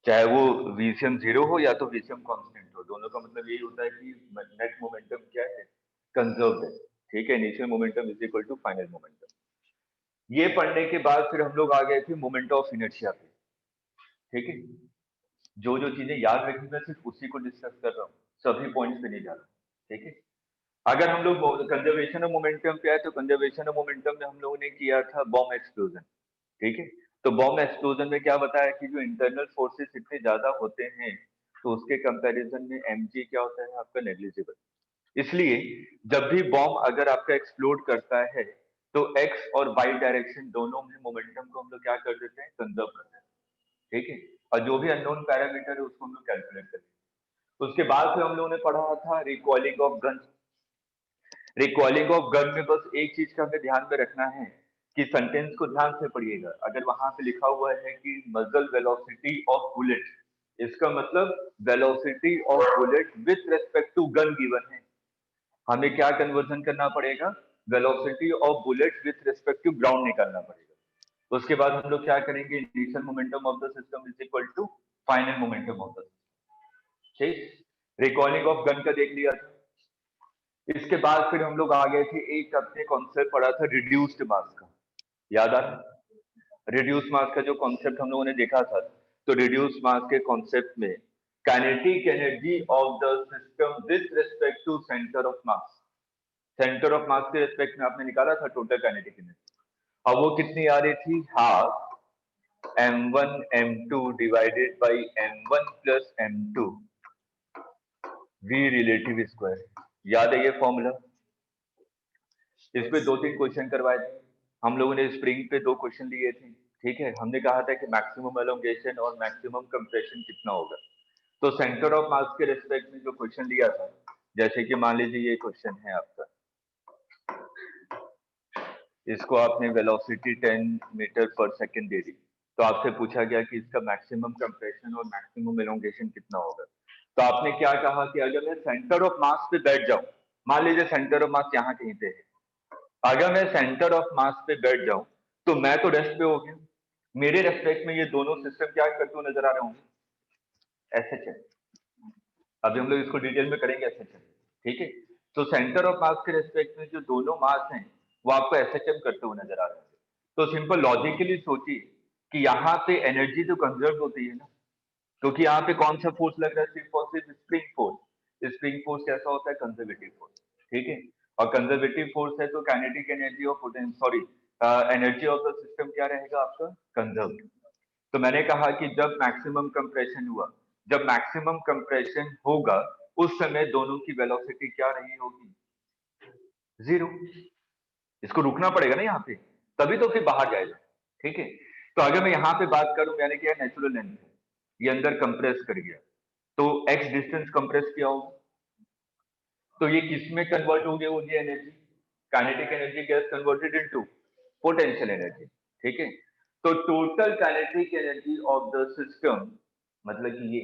चाहे वो VCM जीरो हो या तो VCM कांस्टेंट हो, दोनों का मतलब यही होता है कि नेट मोमेंटम क्या है, कंजर्व है। ठीक है, initial momentum is equal to final momentum. ये पढ़ने के बाद फिर हम लोग आ गए थे मोमेंट ऑफ इनर्शिया पे। ठीक है, जो जो चीजें याद रखी मैं सिर्फ उसी को डिस्कस कर रहा हूँ, सभी पॉइंट्स पे नहीं जा रहा। ठीक है, अगर हम लोग कंजर्वेशन ऑफ मोमेंटम पे आए तो कंजर्वेशन ऑफ मोमेंटम में हम लोगों ने किया था बॉम्ब एक्सप्लोजन। ठीक है, तो बॉम्ब एक्सप्लोजन में क्या बताया कि जो इंटरनल फोर्सेस इतने ज्यादा होते हैं तो उसके कंपैरिजन में mg क्या होता है आपका, नेग्लिजिबल। इसलिए जब भी बॉम्ब अगर आपका एक्सप्लोड करता है तो x और y डायरेक्शन दोनों में मोमेंटम को हम लोग क्या कर देते हैं, कंजर्व करते हैं। ठीक है, और जो भी अननोन पैरामीटर है उसको हम लोग कैलकुलेट करते हैं। उसके बाद फिर हम लोगों ने पढ़ा था recoiling of gun. Recoiling of gun में बस एक चीज का हमें ध्यान में रखना है कि सेंटेंस को ध्यान से पढ़िएगा। अगर वहां पे लिखा हुआ है कि मजल वेलोसिटी ऑफ बुलेट, इसका मतलब velocity of bullet with respect to gun given है। हमें क्या कन्वर्जन करना पड़ेगा, velocity of bullet with respect to ground निकालना पड़ेगा। उसके बाद हम लोग क्या करेंगे, initial momentum of the system is equal to final momentum of the system. ठीक, रिकॉइलिंग ऑफ गन का देख लिया था। इसके बाद फिर हम लोग आ गए थे, एक अपने कॉन्सेप्ट पढ़ा था रिड्यूस्ड मास का, याद आ रहा? रिड्यूस मास का जो कॉन्सेप्ट हम लोगों ने देखा था, तो रिड्यूस मास के कॉन्सेप्ट में kinetic energy of the system with respect to centre of mass, centre of mass के रिस्पेक्ट में आपने निकाला था टोटल काइनेटिक एनर्जी। अब वो कितनी आ रही थी, half m1 m2 divided by m1 plus m2 v relative square. याद है ये फॉर्मूला? इस पे 2-3 क्वेश्चन करवाए थे हम लोगों ने। स्प्रिंग पे 2 क्वेश्चन लिए थे। ठीक है, हमने कहा था कि मैक्सिमम एलोंगेशन और मैक्सिमम कंप्रेशन कितना होगा। तो सेंटर ऑफ मास के रिस्पेक्ट में जो क्वेश्चन लिया था, जैसे कि मान लीजिए ये क्वेश्चन है आपका, इसको आपने वेलोसिटी 10 मीटर पर सेकंड दे दी, तो आपसे पूछा गया कि इसका मैक्सिमम कंप्रेशन और मैक्सिमम एलोंगेशन कितना होगा। तो आपने क्या कहा कि अगर मैं सेंटर ऑफ मास पे बैठ जाऊं, मान लीजिए सेंटर ऑफ मास यहाँ कहीं पे है, अगर मैं सेंटर ऑफ मास पे बैठ जाऊं तो मैं तो रेस्ट पे हो गया, मेरे रेस्पेक्ट में ये दोनों सिस्टम क्या करते हुए नजर आ रहे होंगे, एसएचएम। अभी हम लोग इसको डिटेल में करेंगे एसएचएम। ठीक है, तो सेंटर ऑफ मास के रेस्पेक्ट में जो दोनों मास हैं वो आपको एसएचएम करते हुए नजर आ रहे होंगे। तो सिंपल लॉजिकली सोचिए कि यहाँ पे एनर्जी तो कंजर्व होती है ना, क्योंकि यहाँ पे कौन सा फोर्स लग रहा है, सिर्फ और सिर्फ स्प्रिंग फोर्स। स्प्रिंग फोर्स कैसा होता है, कंजर्वेटिव फोर्स। ठीक है, और कंजर्वेटिव फोर्स है तो काइनेटिक एनर्जी और sorry energy of the system क्या रहेगा आपका, कंजर्व। तो मैंने कहा कि जब मैक्सिमम कंप्रेशन हुआ, जब मैक्सिमम कंप्रेशन होगा उस समय दोनों की वेलोसिटी क्या रही होगी, जीरो। इसको रुकना पड़ेगा ना यहाँ पे, तभी तो फिर बाहर जाएगा। ठीक है, तो अगर मैं यहाँ पे बात करूं, यानी कि नेचुरल लेंथ है, ये अंदर कंप्रेस कर गया, तो x डिस्टेंस कंप्रेस किया होगा, तो ये किस में कन्वर्ट हो गया होगी energy, kinetic energy gets converted into potential energy. ठीक है, तो total kinetic energy of the system, मतलब कि ये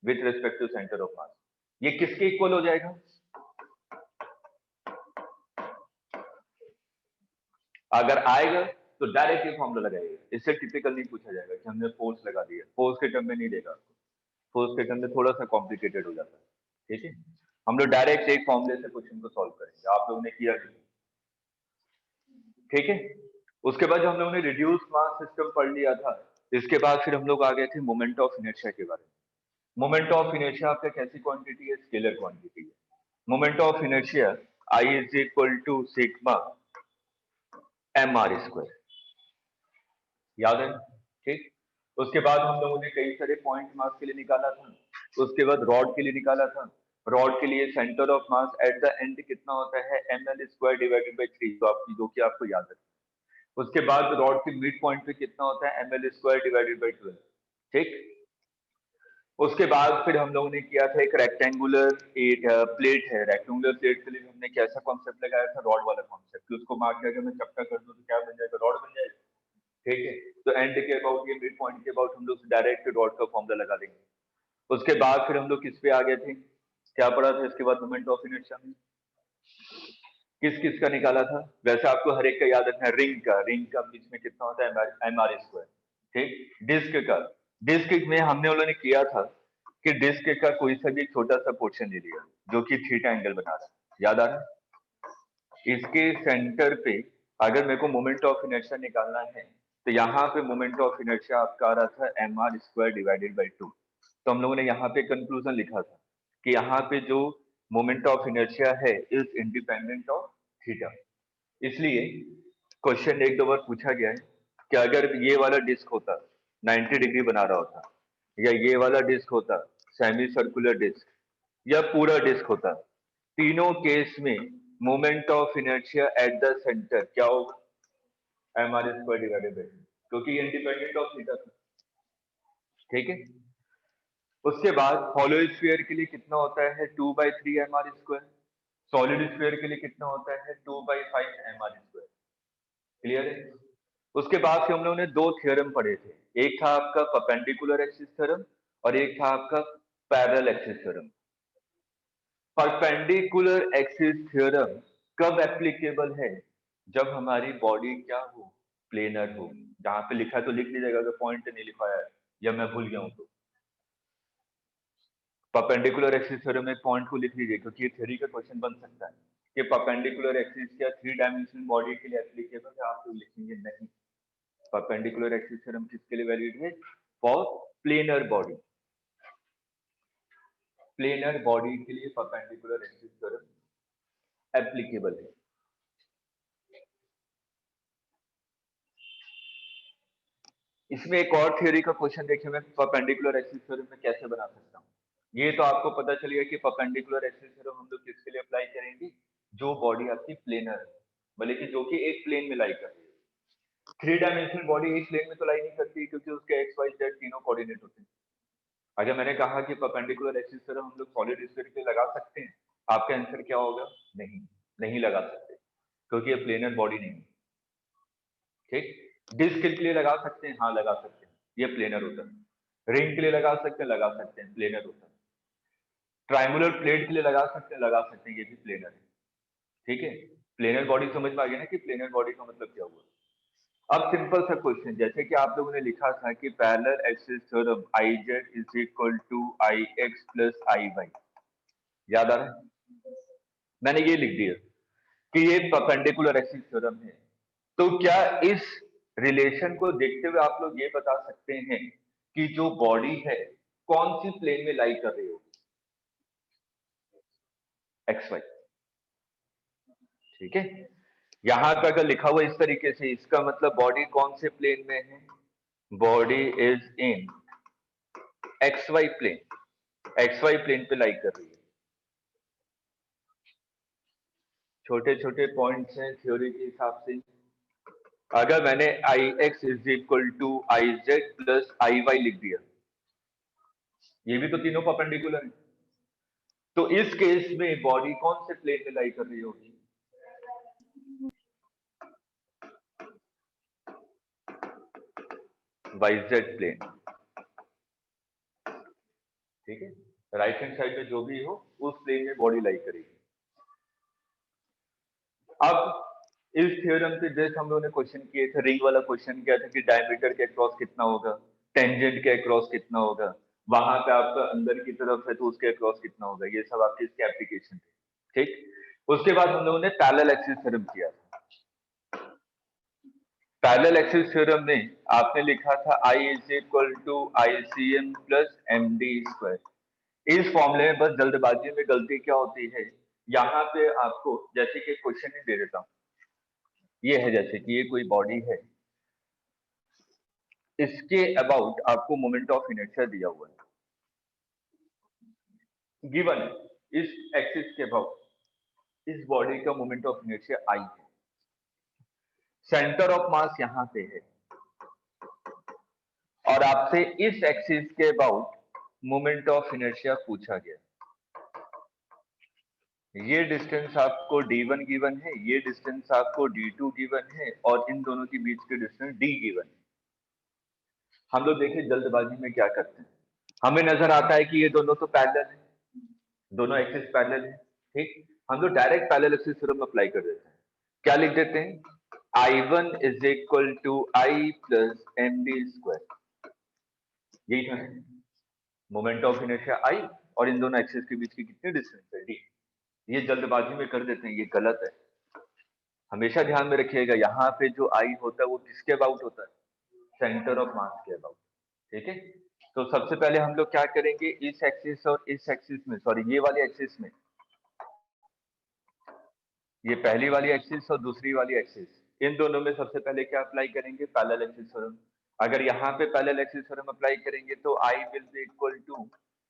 with respect to centre of mass, ये किसके इक्वल हो जाएगा, अगर आएगा तो डायरेक्ट ये फॉर्मूला लगाइएगा, इससे टिपिकल नहीं पूछा जाएगा कि हमने फोर्स लगा दिया, फोर्स के टर्म में नहीं देगा आपको, फोर्स के टर्म में थोड़ा सा कॉम्प्लिकेटेड हो जाता है। ठीक है, हम लोग डायरेक्ट एक फॉर्मूले से क्वेश्चन को सॉल्व करेंगे, आप लोगों ने किया भी। ठीक है, उसके बाद जो हम लोगों ने रिड्यूस मास सिस्टम पढ़ लिया था, इसके बाद फिर हम लोग आ गए थे मोमेंट ऑफ इनर्शिया के बारे में। मोमेंट ऑफ इनर्शिया आपका कैसी क्वांटिटी है, स्केलर क्वांटिटी है। Moment of inertia I is equal to sigma mr square, याद है? ठीक, उसके बाद हम लोगों ने कई सारे पॉइंट मास के लिए निकाला था, उसके बाद रॉड के लिए निकाला था। रॉड के लिए centre of mass at the end कितना होता है, ml स्क्वायर डिवाइडेड बाई 3, तो आपकी जो कि आपको याद है। उसके बाद रॉड के मिड पॉइंट पे कितना होता है, ml स्क्वायर डिवाइडेड बाई 12। ठीक, उसके बाद फिर हम लोगों ने किया था एक रेक्टेंगुलर प्लेट है, रेक्टेंगुलर प्लेट के लिए हमने कैसा कॉन्सेप्ट लगाया था, रॉड वाला कॉन्सेप्ट, कि उसको मार्क करके मैं चपटा कर दूं तो क्या बन जाएगा, रॉड बन जाएगा। ठीक है, तो एंड के अबाउट, ये मिड पॉइंट के अबाउट हम लोग डायरेक्ट रॉड का फॉर्मूला लगा देंगे। उसके बाद फिर हम लोग किस पे आ गए थे, क्या पढ़ा था इसके बाद मोमेंट ऑफ इनर्शिया में, किस किस का निकाला था, वैसे आपको हर एक का याद रखना है। रिंग का बीच में कितना होता है, mr स्क्वायर। ठीक, डिस्क में हमने उन्होंने किया था कि डिस्क का कोई सा भी छोटा सा पोर्शन ले लिया जो कि थीटा एंगल बना रहा है, याद आ रहा है। इसके सेंटर पे अगर मेरे को मोमेंट ऑफ इनर्शिया निकालना है तो यहाँ पे मोमेंट ऑफ इनर्शिया आपका आ रहा था mr स्क्वायर डिवाइडेड बाई 2। तो हम लोगों ने यहाँ पे कंक्लूजन लिखा था कि यहाँ पे जो मोमेंट ऑफ इनर्शिया है इज इंडिपेंडेंट ऑफ थीटा। इसलिए क्वेश्चन एक दो बार पूछा गया है कि अगर ये वाला डिस्क होता 90 डिग्री बना रहा होता, या ये वाला डिस्क होता सेमी सर्कुलर डिस्क, या पूरा डिस्क होता, तीनों केस में moment of inertia at the centre क्या होगा, mr स्क्वायर डिवाइडेड बाई 2, क्योंकि ये इंडिपेंडेंट ऑफ थीटा था। ठीक है, उसके बाद हॉलो स्फीयर के लिए कितना होता है 2/3 mr स्क्वायर, सॉलिड स्फीयर के लिए कितना होता है 2/5 mr स्क्वायर। क्लियर है। उसके बाद फिर हम लोगों ने दो थ्योरम पढ़े थे, एक था आपका परपेंडिकुलर एक्सिस थ्योरम और एक था आपका parallel axis theorem. Perpendicular axis theorem कब एप्लीकेबल है, जब हमारी बॉडी क्या हो, प्लेनर हो। जहां पे लिखा है तो लिख लीजिएगा, अगर पॉइंट नहीं लिखा है या मैं भूल गया हूं तो परपेंडिकुलर एक्सिस थ्योरम में पॉइंट को लिख लीजिए, क्योंकि ये थ्योरी का क्वेश्चन बन सकता है कि परपेंडिकुलर एक्सिस क्या 3 डायमेंशनल बॉडी के लिए एप्लीकेबल है, आप लोग लिखेंगे नहीं। परपेंडिकुलर एक्सिस थ्योरम किसके लिए वैलिड है, for planar body, planar body के लिए परपेंडिकुलर एक्सिस थ्योरम एप्लीकेबल है। इसमें एक और थ्योरी का क्वेश्चन देखिए, मैं परपेंडिकुलर एक्सिस थ्योरम में कैसे बना सकता हूँ। ये तो आपको पता चल गया कि परपेंडिकुलर एक्सिस थ्योरम हम लोग किसके लिए अप्लाई करेंगे, जो बॉडी आपकी प्लेनर है, भले कि जो कि एक प्लेन में लाई कर रही है। 3 डायमेंशनल बॉडी एक प्लेन में तो लाई नहीं करती, क्योंकि उसके एक्स वाई जेड तीनों कोऑर्डिनेट होते हैं। अगर मैंने कहा कि परपेंडिकुलर एक्सिस थ्योरम हम लोग सॉलिड स्फीयर पे लगा सकते हैं, आपका आंसर क्या होगा, नहीं, नहीं लगा सकते, क्योंकि ये प्लेनर बॉडी नहीं है। ठीक, डिस्क के लिए लगा सकते हैं, हाँ लगा सकते हैं, ये प्लेनर होता है। रिंग के लिए लगा सकते हैं, लगा सकते हैं, प्लेनर होता है। ट्रायंगुलर प्लेट के लिए लगा सकते हैं, लगा सकते हैं, ये भी प्लेनर है। ठीक है, प्लेनर बॉडी समझ में आ गया ना कि प्लेनर बॉडी का मतलब क्या हुआ। अब सिंपल सा क्वेश्चन, जैसे कि आप लोगों ने लिखा था कि parallel axis theorem IZ is equal to IX plus IY, याद आ रहा है, मैंने ये लिख दिया कि ये परपेंडिकुलर एक्सिस थ्योरम है। तो क्या इस रिलेशन को देखते हुए आप लोग ये बता सकते हैं कि जो बॉडी है कौन सी प्लेन में लाई कर रही होगी, XY। ठीक है, यहां पे अगर लिखा हुआ इस तरीके से, इसका मतलब बॉडी कौन से प्लेन में है, body is in XY plane, XY plane पे लाई कर रही है। छोटे छोटे पॉइंट्स हैं थ्योरी के हिसाब से। अगर मैंने IX is equal to IZ plus IY लिख दिया, ये भी तो तीनों परपेंडिकुलर है, तो इस केस में बॉडी कौन से प्लेन में लाई कर रही होगी, YZ प्लेन। ठीक है, राइट हैंड साइड में जो भी हो उस प्लेन में बॉडी लाई करेगी। अब इस थ्योरम पे जैसे हम लोगों ने क्वेश्चन किए थे, रिंग वाला क्वेश्चन किया था कि डायमीटर के अक्रॉस कितना होगा, टेंजेंट के अक्रॉस कितना होगा, वहां पे आपका अंदर की तरफ है तो उसके अक्रॉस कितना होगा, ये सब आपके इसके एप्लीकेशन थे। ठीक, उसके बाद हम लोगों ने पैरेलल एक्सिस थ्योरम किया था। पैरेलल एक्सिस थ्योरम में आपने लिखा था I is equal to ICM plus MD square. इस फॉर्मूले में बस जल्दबाजी में गलती क्या होती है, यहाँ पे आपको जैसे कि क्वेश्चन ही दे देता हूँ, ये है जैसे कि ये कोई बॉडी है, इसके अबाउट आपको मोमेंट ऑफ इनर्शिया दिया हुआ है, गिवन है, इस एक्सिस के अबाउट इस बॉडी का मोमेंट ऑफ इनर्शिया I है, सेंटर ऑफ मास यहाँ पे है, और आपसे इस एक्सिस के अबाउट मोमेंट ऑफ इनर्शिया पूछा गया, ये डिस्टेंस आपको d1 गिवन है, ये डिस्टेंस आपको d2 गिवन है और इन दोनों के बीच के डिस्टेंस d गिवन है। हम लोग देखिए जल्दबाजी में क्या करते हैं, हमें नजर आता है कि ये दोनों तो पैरेलल है, दोनों एक्सिस पैरेलल है, ठीक। हम लोग direct parallel axis theorem apply कर देते हैं, क्या लिख देते हैं, I1 is equal to I plus md², यही था मोमेंट ऑफ इनर्शिया I और इन दोनों एक्सिस के बीच की कितनी डिस्टेंस है d। ये जल्दबाजी में कर देते हैं, ये गलत है। हमेशा ध्यान में रखिएगा यहाँ पे जो I होता है वो किसके अबाउट होता है, सेंटर ऑफ मास के अबाउट, ठीक है। तो सबसे पहले हम लोग क्या करेंगे, इस एक्सिस और इस एक्सिस में, सॉरी ये वाली एक्सिस में, ये पहली वाली एक्सिस और दूसरी वाली एक्सिस, इन दोनों में सबसे पहले क्या अप्लाई करेंगे, पैरेलल एक्सिस थ्योरम। अगर यहाँ पे पैरेलल एक्सिस थ्योरम अप्लाई करेंगे तो I will be equal to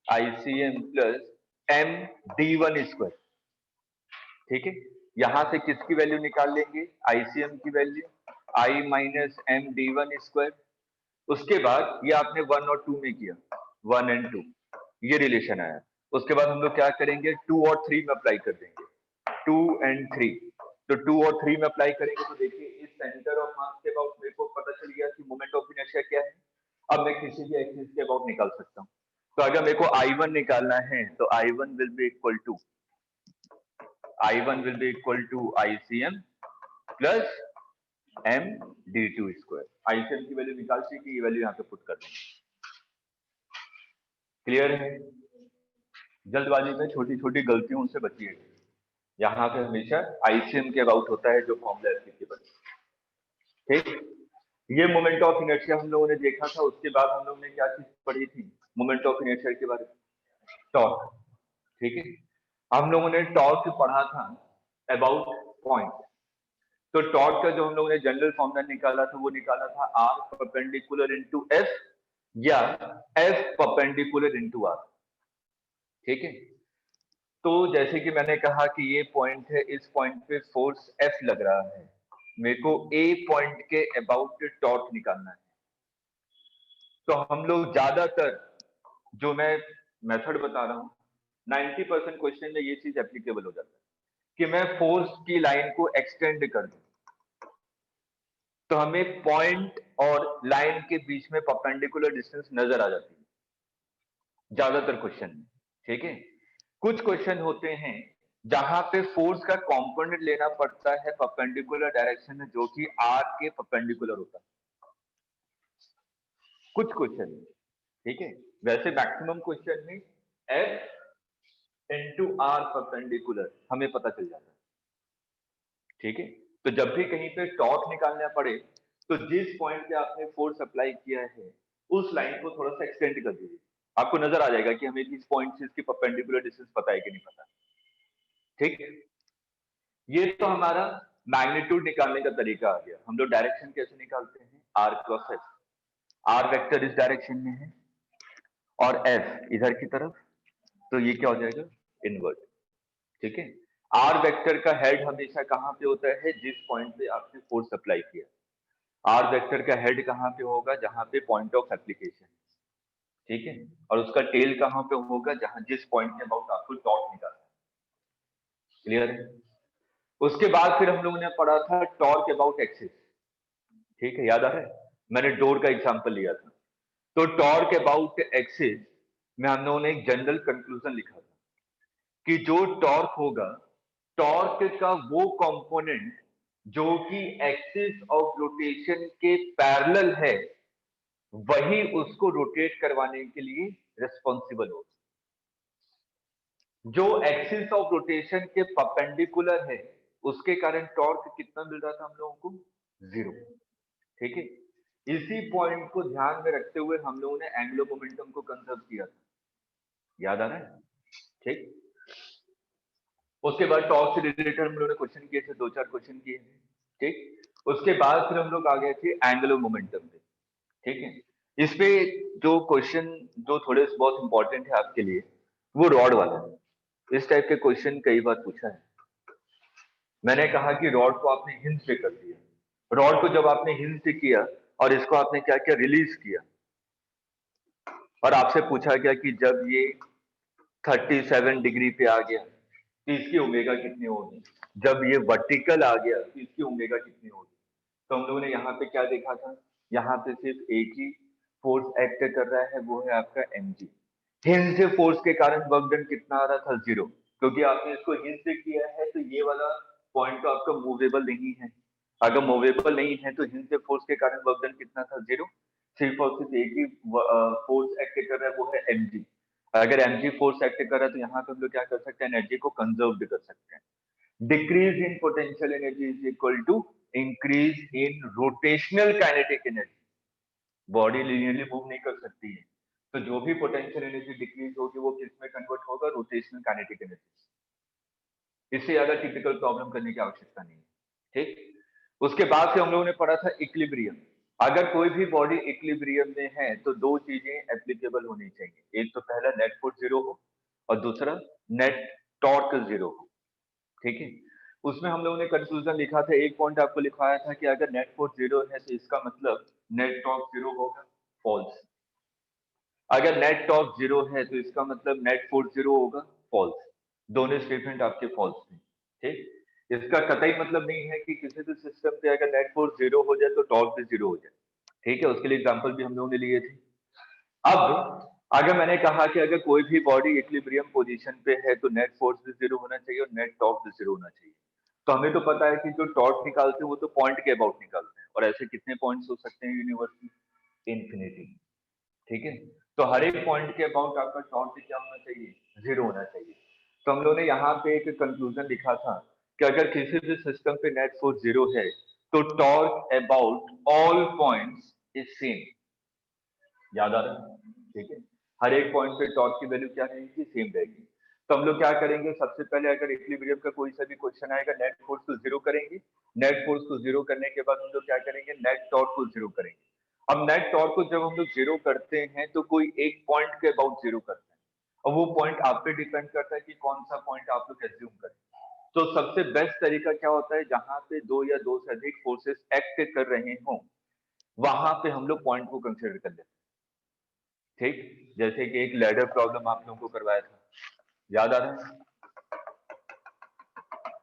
ICM plus md1², ठीक है। यहां से किसकी वैल्यू निकाल लेंगे, ICM की वैल्यू, I माइनस md1²। उसके बाद ये आपने 1 और 2 में किया, 1 और 2 ये रिलेशन आया। उसके बाद हम लोग क्या करेंगे, 2 और 3 में अप्लाई कर देंगे, 2 और 3। तो 2 और 3 में अप्लाई करेंगे तो देखिए इस सेंटर ऑफ मास के अबाउट मेरे को पता चल गया कि मोमेंट ऑफ इनर्शिया क्या है। अब मैं किसी भी एक्सिस के अबाउट निकाल सकता हूँ। तो अगर मेरे को I1 निकालना है तो I1 will be equal to ICM plus md2²। ICM की वैल्यू निकाल चुकी, ये वैल्यू यहाँ पे पुट कर देंगे। क्लियर है? जल्दबाजी में छोटी छोटी गलतियों से बचिएगा, यहाँ पे हमेशा ICM के अबाउट होता है जो फॉर्मूला एप्लीकेबल, ठीक। ये मोमेंट ऑफ इनर्शिया हम लोगों ने देखा था। उसके बाद हम लोगों ने क्या चीज पढ़ी थी मोमेंट ऑफ इनर्शिया के बारे में, टॉर्क, ठीक है। हम लोगों ने टॉर्क पढ़ा था अबाउट पॉइंट। तो टॉर्क का जो हम लोगों ने जनरल फॉर्मूला निकाला था वो निकाला था R परपेंडिकुलर इनटू F या F परपेंडिकुलर इनटू R, ठीक है। तो जैसे कि मैंने कहा कि ये पॉइंट है, इस पॉइंट पे फोर्स F लग रहा है, मेरे को A पॉइंट के अबाउट टॉर्क निकालना है। तो हम लोग ज्यादातर जो मैं मेथड बता रहा हूँ 90% क्वेश्चन में ये चीज एप्लीकेबल हो जाता है कि मैं फोर्स की लाइन को एक्सटेंड कर दूं तो हमें पॉइंट और लाइन के बीच में परपेंडिकुलर डिस्टेंस नजर आ जाती है ज्यादातर क्वेश्चन में, ठीक है। कुछ क्वेश्चन होते हैं जहां पे फोर्स का कंपोनेंट लेना पड़ता है परपेंडिकुलर डायरेक्शन में, जो कि R के परपेंडिकुलर होता है कुछ क्वेश्चन, ठीक है। वैसे मैक्सिमम क्वेश्चन में F इंटू R परपेंडिकुलर हमें पता चल जाता है, ठीक है। तो जब भी कहीं पे टॉर्क निकालना पड़े तो जिस पॉइंट पे आपने फोर्स अप्लाई किया है उस लाइन को थोड़ा सा एक्सटेंड कर दीजिए, आपको नजर आ जाएगा कि हमें इस पॉइंट से इसकी परपेंडिकुलर डिस्टेंस पता है कि नहीं पता, ठीक है। ये तो हमारा मैग्नीट्यूड निकालने का तरीका आ गया। हम लोग डायरेक्शन कैसे निकालते हैं, R cross F, R vector इस डायरेक्शन में है और F इधर की तरफ, तो ये क्या हो जाएगा, इनवर्ट, ठीक है। R वेक्टर का हेड हमेशा कहां पे होता है, जिस पॉइंट पे आपने फोर्स अप्लाई किया। R वेक्टर का हेड कहां पे होगा, जहां पे पॉइंट ऑफ एप्लीकेशन, ठीक है। और उसका टेल कहां पे होगा, जहां जिस पॉइंट के अबाउट आपको टॉर्क निकालना है। क्लियर है? उसके बाद फिर हम लोगों ने पढ़ा था टॉर्क अबाउट एक्सिस, ठीक है, याद आ रहा है, मैंने डोर का एग्जांपल लिया था। तो टॉर्क अबाउट एक्सिस में हम लोगों ने एक जनरल कंक्लूजन लिखा था कि जो टॉर्क होगा, टॉर्क का वो कंपोनेंट जो कि एक्सिस ऑफ रोटेशन के पैरेलल है वही उसको रोटेट करवाने के लिए रिस्पॉन्सिबल होगा। जो एक्सिस ऑफ रोटेशन के परपेंडिकुलर है उसके कारण टॉर्क कितना मिल रहा था हम लोगों को, 0, ठीक है। इसी पॉइंट को ध्यान में रखते हुए हम लोगों ने एंगुलर मोमेंटम को कंजर्व किया था, याद आ रहा है, ठीक। उसके बाद टॉर्क से रिलेटेड हम लोगों ने क्वेश्चन किए थे, 2-4 क्वेश्चन किए थे, ठीक। उसके बाद फिर हम लोग आ गए थे एंगुलर मोमेंटम पे, ठीक है। इस पे जो क्वेश्चन जो थोड़े बहुत इंपॉर्टेंट है आपके लिए वो रॉड वाला है। इस टाइप के क्वेश्चन कई बार पूछा है। मैंने कहा कि रॉड को आपने हिंज पे कर दिया, रॉड को जब आपने हिंज से किया और इसको आपने क्या किया, रिलीज किया, और आपसे पूछा गया कि जब ये 37 डिग्री पे आ गया तो इसकी ओमेगा कितनी होगी, जब ये वर्टिकल आ गया तो इसकी ओमेगा कितनी होगी। तो हम लोगों ने यहाँ पे क्या देखा था, यहाँ पे सिर्फ एक ही फोर्स एक्ट कर रहा है, वो है आपका mg। हिंज से फोर्स के कारण वर्क डन कितना आ रहा था, 0, क्योंकि आपने इसको हिंज से किया है तो ये वाला पॉइंट तो आपका मूवेबल नहीं है। अगर मूवेबल नहीं है तो हिंज से फोर्स के कारण वर्क डन कितना था, 0। सिर्फ और सिर्फ एक ही फोर्स एक्ट कर रहा है, वो है mg। अगर mg फोर्स एक्ट कर रहा है तो यहाँ पे हम लोग क्या कर सकते हैं, एनर्जी को कंजर्व भी कर सकते हैं। Decrease in potential energy is equal to increase in rotational kinetic energy. Body linearly move नहीं कर सकती है, तो जो भी पोटेंशियल एनर्जी डिक्रीज होगी वो किस में कन्वर्ट होगा, रोटेशनल काइनेटिक एनर्जी। इससे ज्यादा टिपिकल प्रॉब्लम करने की आवश्यकता नहीं है, ठीक। उसके बाद से हम लोगों ने पढ़ा था इक्विलिब्रियम। अगर कोई भी बॉडी इक्विलिब्रियम में है तो दो चीजें एप्लीकेबल होनी चाहिए, एक तो पहला नेट फोर्स 0 हो और दूसरा नेट टॉर्क 0 हो, ठीक है। उसमें हम लोगों ने कंक्लूजन लिखा था, एक पॉइंट आपको लिखवाया था कि अगर नेट फोर्स 0 है तो इसका मतलब नेट टॉर्क 0 होगा, फॉल्स। अगर नेट टॉर्क 0 है तो इसका मतलब नेट फोर्स 0 होगा, फॉल्स। दोनों स्टेटमेंट आपके फॉल्स थे, ठीक। इसका कतई मतलब नहीं है कि किसी भी सिस्टम पे अगर नेट फोर्स 0 हो जाए तो टॉर्क भी 0 हो जाए, ठीक है। उसके लिए एग्जांपल भी हम लोगों ने लिए थे। अब अगर मैंने कहा कि अगर कोई भी बॉडी इक्विलिब्रियम पोजीशन पे है तो नेट फोर्स भी 0 होना चाहिए और नेट टॉर्क भी 0 होना चाहिए। तो हमें तो पता है कि जो टॉर्क निकालते हैं वो तो पॉइंट के अबाउट निकालते हैं, और ऐसे कितने पॉइंट्स हो सकते हैं यूनिवर्स में, इन्फिनिटी, ठीक है। तो हर एक पॉइंट के अबाउट आपका टॉर्क भी क्या होना चाहिए, 0 होना चाहिए। तो हम लोगों ने यहाँ पे एक कंक्लूजन लिखा था कि अगर किसी भी सिस्टम पे नेट फोर्स 0 है तो torque about all points is same. याद आ रहा है, ठीक है। हर एक पॉइंट पे टॉर्क की वैल्यू क्या रहेगी, सेम रहेगी। तो हम लोग क्या करेंगे, सबसे पहले अगर इक्विलिब्रियम का कोई सा भी क्वेश्चन आएगा, नेट फोर्स को 0 करेंगे। नेट फोर्स को 0 करने के बाद हम लोग क्या करेंगे, नेट टॉर्क को 0 करेंगे। अब नेट टॉर्क को जब हम लोग 0 करते हैं तो कोई एक पॉइंट के अबाउट 0 करते हैं, और वो पॉइंट आप पे डिपेंड करता है कि कौन सा पॉइंट आप लोग एज्यूम करें। तो सबसे बेस्ट तरीका क्या होता है, जहां पे दो या दो से अधिक फोर्सेस एक्ट कर रहे हों वहां पे हम लोग पॉइंट को कंसिडर कर लेते हैं, ठीक। जैसे कि एक लैडर प्रॉब्लम आप लोगों को करवाया था, याद आ रहा है।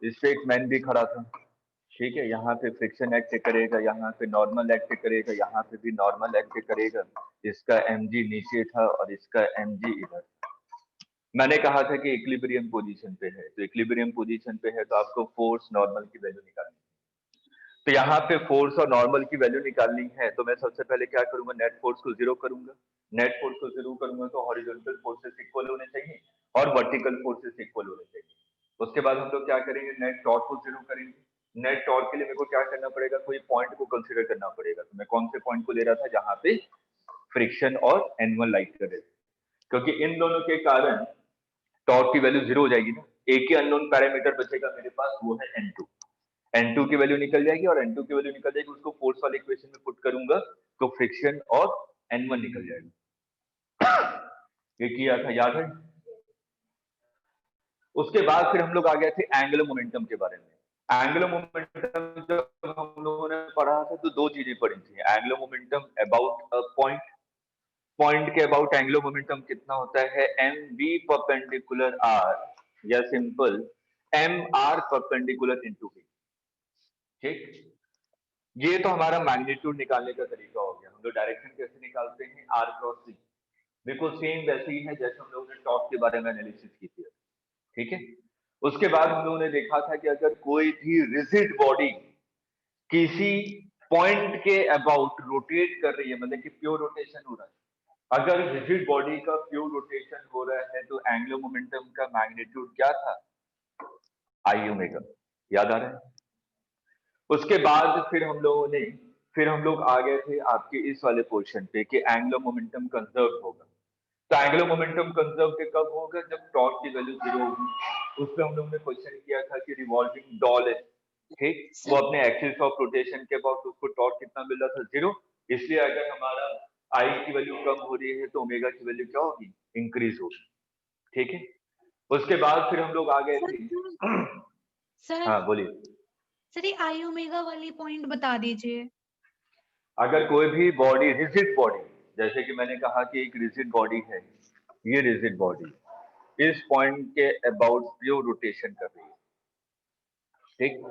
इस पे एक मैन भी खड़ा था, ठीक है। यहाँ पे फ्रिक्शन एक्ट करेगा, यहाँ पे नॉर्मल एक्ट करेगा, यहाँ पे भी नॉर्मल एक्ट करेगा। इसका mg नीचे था और इसका mg इधर। मैंने कहा था कि इक्विलिब्रियम पोजीशन पे है, तो इक्विलिब्रियम पोजीशन पे है तो आपको फोर्स नॉर्मल की वैल्यू निकालनी है। तो यहाँ पे फोर्स और नॉर्मल की वैल्यू निकालनी है, तो मैं सबसे पहले क्या करूंगा, नेट फोर्स को 0 करूंगा। नेट फोर्स को 0 करूंगा तो हॉरिजॉन्टल फोर्सेस इक्वल होने चाहिए और वर्टिकल फोर्सेस इक्वल होने चाहिए। उसके बाद हम लोग क्या करेंगे, नेट टॉर्क को 0 करेंगे। नेट टॉर्क के लिए मेरे को क्या करना पड़ेगा, कोई पॉइंट को कंसीडर करना पड़ेगा। तो मैं कौन से पॉइंट को ले रहा था, जहां पे फ्रिक्शन और एनुअल लाइट कर रहे थे, क्योंकि इन दोनों के कारण टॉर्क की वैल्यू 0 हो जाएगी ना। एक ही अननोन पैरामीटर बचेगा मेरे पास, वो है n2। n2 की वैल्यू निकल जाएगी, और n2 की वैल्यू निकल जाएगी, उसको फोर्स वाले इक्वेशन में पुट करूंगा तो फ्रिक्शन और n1 निकल जाएगा। ये किया था, याद है। उसके बाद फिर हम लोग आ गए थे एंगुलर मोमेंटम के बारे में। एंगुलर मोमेंटम जब हम लोगों ने पढ़ा था तो दो चीजें पढ़ी थी, angular momentum about a point, point के अबाउट एंगुलर मोमेंटम कितना होता है, mv परपेंडिकुलर r, या simple mr perpendicular into v, ठीक। ये तो हमारा मैग्नीट्यूड निकालने का तरीका हो गया। हम लोग डायरेक्शन कैसे निकालते हैं, r क्रॉस c, बिल्कुल सेम वैसे ही है जैसे हम लोगों ने टॉर्क के बारे में एनालिसिस की थी, ठीक है। उसके बाद हम लोगों ने देखा था कि अगर कोई भी रिजिड बॉडी किसी पॉइंट के अबाउट रोटेट कर रही है, मतलब कि प्योर रोटेशन हो रहा है, अगर रिजिड बॉडी का प्योर रोटेशन हो रहा है तो एंगुलर मोमेंटम का मैग्नीट्यूड क्या था, आई ओमेगा। याद आ रहा है। उसके बाद फिर हम लोग आ गए थे आपके इस वाले पोर्शन पे कि एंगुलर मोमेंटम कंजर्व होगा। तो एंगुलर मोमेंटम कंजर्व के कब होगा, जब टॉर्क की वैल्यू 0 होगी। उस पे हम लोग ने क्वेश्चन किया था कि रिवॉल्विंग डॉल है, ठीक, वो अपने एक्सिस ऑफ रोटेशन के बाद उसको टॉर्क कितना मिल रहा था, 0। इसलिए अगर हमारा आई की वैल्यू कम हो रही है तो ओमेगा की वैल्यू क्या होगी, इंक्रीज होगी, ठीक है। उसके बाद फिर हम लोग आ गए थे सर हाँ बोलिए। सर ये आई ओमेगा वाली पॉइंट बता दीजिए। अगर कोई भी बॉडी, रिजिड बॉडी, जैसे कि मैंने कहा कि एक रिजिड बॉडी है, ये रिजिड बॉडी इस पॉइंट के अबाउट जो रोटेशन कर रही है, ठीक।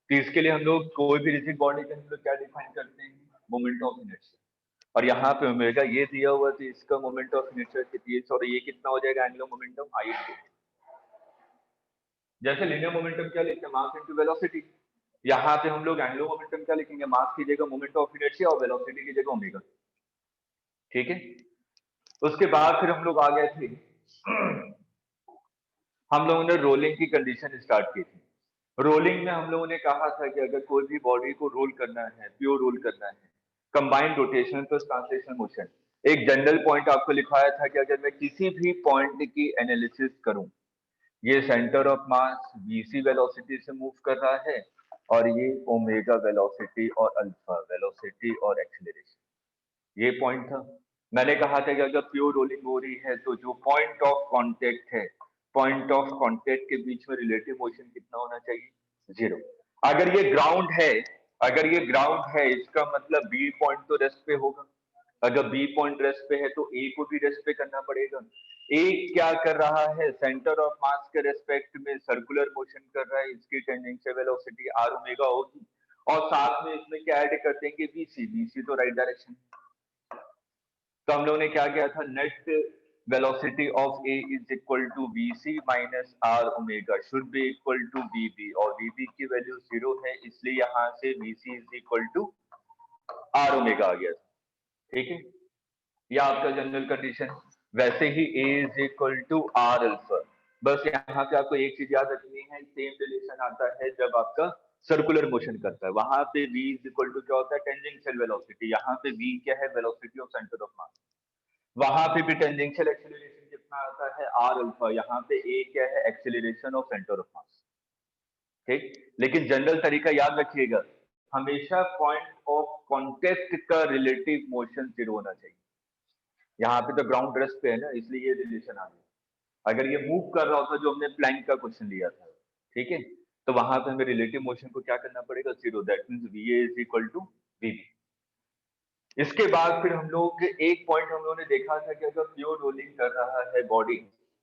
तो इसके लिए हम लोग कोई भी रिजिड बॉडी के हम लोग क्या डिफाइन करते हैं, मोमेंट ऑफ इनर्शिया। और यहाँ पे ओमेगा ये दिया हुआ तो इसका मोमेंट ऑफ इनर्शिया कितनी है, और ये कितना हो जाएगा एंगुलर मोमेंटम आई। जैसे लीनियर मोमेंटम क्या लिखते हैं, मास इनटू वेलोसिटी। यहाँ पे हम लोग एंगुलर मोमेंटम क्या लिखेंगे, मास की जगह मोमेंट ऑफ इनर्शिया और वेलोसिटी की जगह ओमेगा, ठीक है। उसके बाद फिर हम लोग आ गए थे हम लोगों ने रोलिंग की कंडीशन स्टार्ट की थी। रोलिंग में हम लोगों ने कहा था कि अगर कोई भी बॉडी को रोल करना है, प्योर रोल करना है, combined rotation plus translational motion, एक जनरल पॉइंट आपको लिखवाया था कि अगर मैं किसी भी पॉइंट की एनालिसिस करूं, ये centre of mass VC velocity से मूव कर रहा है और ये ओमेगा वेलोसिटी और अल्फा वेलोसिटी और एक्सीलरेशन, ये पॉइंट था। मैंने कहा था कि अगर प्योर रोलिंग हो रही है तो जो पॉइंट ऑफ कांटेक्ट है, पॉइंट ऑफ कांटेक्ट के बीच में रिलेटिव मोशन कितना होना चाहिए, 0। अगर ये ग्राउंड है, अगर ये ग्राउंड है, इसका मतलब बी पॉइंट तो रेस्ट पे होगा। अगर बी पॉइंट रेस्ट पे है तो ए को भी रेस्ट पे करना पड़ेगा। ए क्या कर रहा है, सेंटर ऑफ मास के रेस्पेक्ट में सर्कुलर मोशन कर रहा है, इसकी टेंजेंशियल वेलोसिटी आर ओमेगा होगी, और साथ में इसमें क्या ऐड कर देंगे, बीसी। बीसी तो राइट डायरेक्शन। तो हम लोगों ने क्या किया था, net velocity of A is equal to VC minus R omega should be equal to VB, और वीबी की वैल्यू 0 है, इसलिए यहां से VC is equal to R omega आ गया, ठीक है। यह आपका जनरल कंडीशन। वैसे ही A is equal to R alpha, बस यहाँ पे आपको एक चीज याद रखनी है, सेम रिलेशन आता है जब आपका सर्कुलर मोशन करता है, वहां पे v इज इक्वल टू क्या होता है, टेंजेंशियल वेलोसिटी। यहाँ पे v क्या है, वेलोसिटी ऑफ सेंटर ऑफ मास। वहां पे भी टेंजेंशियल एक्सीलरेशन कितना आता है, आर अल्फा। यहाँ पे a क्या है, एक्सीलरेशन ऑफ सेंटर ऑफ मास, ठीक। लेकिन जनरल तरीका याद रखिएगा, हमेशा पॉइंट ऑफ कांटेक्ट का रिलेटिव मोशन 0 होना चाहिए। यहाँ पे तो ग्राउंड रेस्ट पे है ना, इसलिए ये रिलेशन आ गया। अगर ये मूव कर रहा होता, जो हमने प्लैंक का क्वेश्चन लिया था, ठीक है, तो वहां पे हमें रिलेटिव मोशन को क्या करना पड़ेगा, 0। That means VA is equal to VB। इसके बाद फिर हम लोग एक पॉइंट हम लोगों ने देखा था कि अगर प्योर रोलिंग कर रहा है बॉडी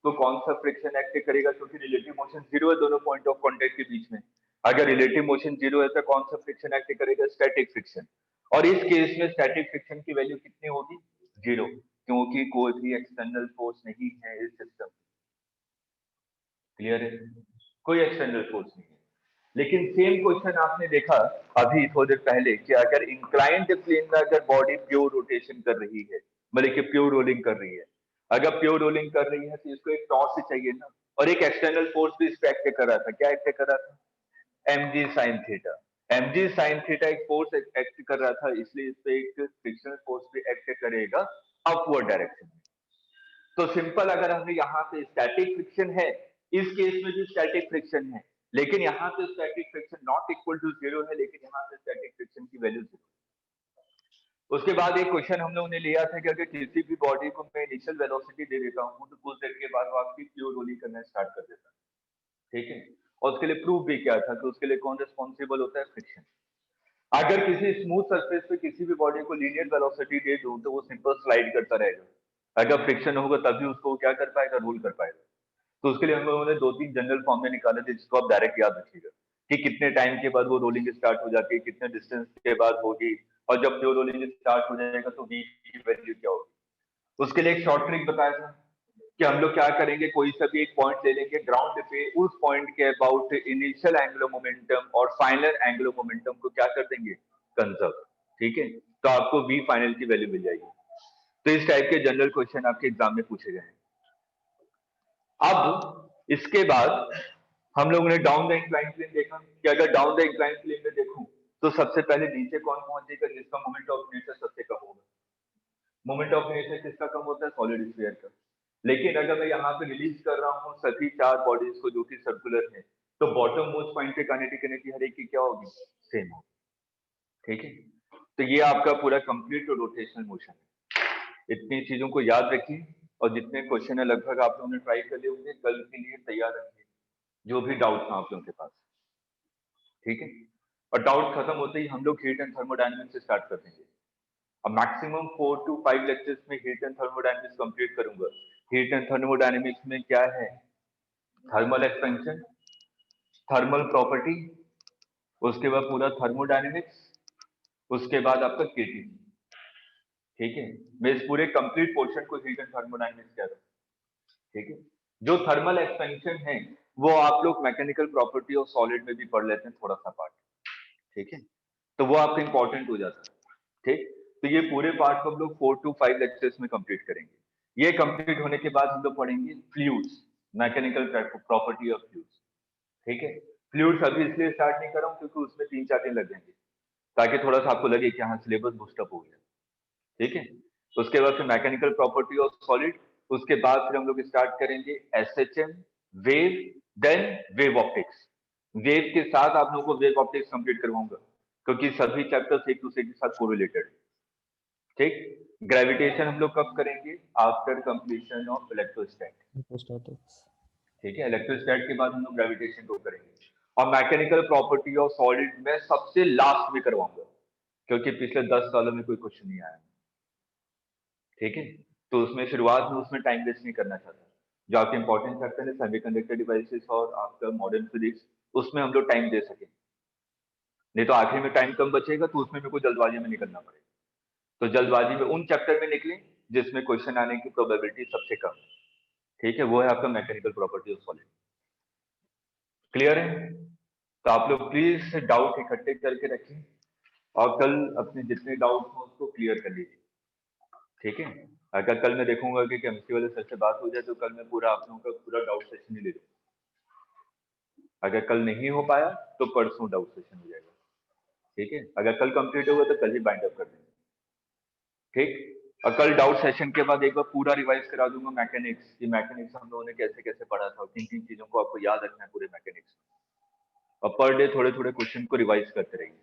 तो कौन सा फ्रिक्शन एक्ट करेगा, क्योंकि रिलेटिव मोशन 0 है दोनों पॉइंट ऑफ कांटेक्ट के बीच में। अगर रिलेटिव मोशन 0 है तो कौन सा फ्रिक्शन एक्ट करेगा, स्टैटिक फ्रिक्शन। और इस केस में स्टैटिक फ्रिक्शन की वैल्यू कितनी होगी, 0, क्योंकि कोई भी एक्सटर्नल फोर्स नहीं है इस सिस्टम। क्लियर है, कोई एक्सटर्नल फोर्स नहीं है। लेकिन सेम क्वेश्चन आपने देखा अभी थोड़ी देर पहले कि अगर इंक्लाइंड प्लेन में अगर बॉडी प्योर रोटेशन कर रही है, मतलब कि प्योर रोलिंग कर रही है, अगर प्योर रोलिंग कर रही है तो इसको एक टॉर्क चाहिए ना, और एक एक्सटर्नल फोर्स भी इस पे एक्ट कर रहा था। क्या एक्ट कर रहा था, mg sin theta. mg sin theta एक फोर्स एक्ट कर रहा था, इसलिए इस पे एक फ्रिक्शनल फोर्स भी एक्ट करेगा अपवर्ड डायरेक्शन में। तो सिंपल, अगर हमने यहाँ पे स्टैटिक फ्रिक्शन है, इस केस में भी स्टैटिक फ्रिक्शन है, लेकिन यहाँ पे static friction not equal to 0 है, लेकिन यहाँ पे स्टैटिक फ्रिक्शन की वैल्यू 0। उसके बाद एक क्वेश्चन हम लोगों ने लिया था कि अगर किसी भी बॉडी को मैं इनिशियल वेलोसिटी दे देता हूँ तो कुछ देर के बाद वो आपकी प्योर रोलिंग करना स्टार्ट कर देता है, ठीक है। और उसके लिए प्रूफ भी क्या था कि उसके लिए कौन रिस्पॉन्सिबल होता है, फ्रिक्शन। अगर किसी स्मूथ सरफेस पे किसी भी बॉडी को लीनियर वेलोसिटी दे दूं तो वो सिंपल स्लाइड करता रहेगा, अगर फ्रिक्शन होगा तभी उसको क्या कर पाएगा, रोल कर पाएगा। तो उसके लिए हम लोगों ने 2-3 जनरल फॉर्मूले निकाले थे, जिसको आप डायरेक्ट याद रखिएगा कि कितने टाइम के बाद वो रोलिंग स्टार्ट हो जाती है, कितने डिस्टेंस के बाद होगी, और जब जो रोलिंग स्टार्ट हो जाएगा तो v की वैल्यू क्या होगी। उसके लिए एक शॉर्ट ट्रिक बताया था कि हम लोग क्या करेंगे, कोई सा भी एक पॉइंट ले लेंगे ग्राउंड पे, उस पॉइंट के अबाउट इनिशियल एंगुलर मोमेंटम और फाइनल एंगुलर मोमेंटम को क्या कर देंगे, कंजर्व, ठीक है। तो आपको v फाइनल की वैल्यू मिल जाएगी। तो इस टाइप के जनरल क्वेश्चन आपके एग्जाम में पूछे गए हैं। अब इसके बाद हम लोगों ने डाउन द इंक्लाइन प्लेन देखा कि अगर डाउन द इंक्लाइन प्लेन में देखूं तो सबसे पहले नीचे कौन पहुंचेगा, जिसका मोमेंट ऑफ इनर्शिया सबसे कम होगा। मोमेंट ऑफ इनर्शिया किसका कम होता है, सॉलिड स्फीयर का। लेकिन अगर मैं यहाँ पे रिलीज कर रहा हूँ सभी 4 बॉडीज को जो कि सर्कुलर है, तो बॉटम मोस्ट पॉइंट पे काइनेटिक एनर्जी हर एक की क्या होगी, सेम होगी, ठीक है। तो ये आपका पूरा कंप्लीट रोटेशनल मोशन है। इतनी चीजों को याद रखिए, और जितने क्वेश्चन है लगभग आप लोगों ने ट्राई कर लिए होंगे, कल के लिए तैयार रखिए जो भी डाउट था आप लोगों के पास, ठीक है। और डाउट खत्म होते ही हम लोग हीट एंड थर्मोडायनेमिक्स से स्टार्ट कर देंगे। अब मैक्सिमम 4 to 5 लेक्चर्स में हीट एंड थर्मोडायनेमिक्स कंप्लीट करूंगा। हीट एंड थर्मोडायनेमिक्स में क्या है? थर्मल एक्सपेंशन, थर्मल प्रॉपर्टी, उसके बाद पूरा थर्मोडायनेमिक्स, उसके बाद आपका केटी। ठीक है, मैं इस पूरे कंप्लीट पोर्शन को हीट एंड थर्मोडायनेमिक्स कह रहा हूँ। ठीक है, जो थर्मल एक्सपेंशन है वो आप लोग मैकेनिकल प्रॉपर्टी और सॉलिड में भी पढ़ लेते हैं थोड़ा सा पार्ट। ठीक है, तो वो आपका इंपॉर्टेंट हो जाता है। ठीक, तो ये पूरे पार्ट को हम लोग 4 to 5 लेक्चर्स में कंप्लीट करेंगे। ये कंप्लीट होने के बाद हम लोग पढ़ेंगे fluids, mechanical property of fluids. ठीक है, फ्लूइड्स अभी इसलिए स्टार्ट नहीं कर रहा हूँ क्योंकि उसमें 3-4 दिन लग जाएंगे, ताकि थोड़ा सा आपको लगे कि हाँ सिलेबस बूस्टअप हो गया। ठीक है, उसके बाद फिर मैकेनिकल प्रॉपर्टी ऑफ सॉलिड, उसके बाद फिर हम लोग स्टार्ट करेंगे SHM, wave, then wave optics. Wave के साथ आप लोगों को वेव ऑप्टिक्स कंप्लीट करवाऊंगा क्योंकि सभी चैप्टर्स एक दूसरे के साथ कोरिलेटेड। ठीक, ग्रेविटेशन हम लोग कब करेंगे? After completion of electrostat. Electrostatics. ठीक है, इलेक्ट्रोस्टैट के बाद हम लोग ग्रेविटेशन को करेंगे और मैकेनिकल प्रॉपर्टी ऑफ सॉलिड में सबसे लास्ट में करवाऊंगा क्योंकि पिछले 10 सालों में कोई क्वेश्चन नहीं आया। ठीक है, तो उसमें शुरुआत में उसमें टाइम वेस्ट नहीं करना चाहता। जो आपके इंपॉर्टेंट चैप्टर है सेमीकंडक्टर डिवाइसेस और आपका मॉडर्न फिजिक्स, उसमें हम लोग टाइम दे सकें। नहीं तो आखिर में टाइम कम बचेगा तो उसमें मेरे को जल्दबाजी में निकलना पड़ेगा। तो जल्दबाजी में उन चैप्टर में निकले जिसमें क्वेश्चन आने की प्रोबेबिलिटी सबसे कम है। ठीक है, वो है आपका mechanical property of solid. Clear है? तो आप लोग प्लीज डाउट इकट्ठे करके रखें और कल अपने जितने डाउट हो उसको क्लियर कर लीजिए। ठीक है, अगर कल मैं देखूंगा कि केमिस्ट्री वाले सर से बात हो जाए तो कल मैं पूरा आप लोगों का पूरा डाउट सेशन ही ले लूँ। अगर कल नहीं हो पाया तो परसों डाउट सेशन हो जाएगा। ठीक है, अगर कल कंप्लीट होगा तो कल ही बाइंड अप कर देंगे। ठीक, और कल डाउट सेशन के बाद एक बार पूरा रिवाइज करा दूंगा मैकेनिक्स की। मैकेनिक्स हम लोगों ने कैसे कैसे पढ़ा था, किन किन चीजों को आपको याद रखना है पूरे मैकेनिक्स में, और पर डे थोड़े थोड़े क्वेश्चन को रिवाइज करते रहिए।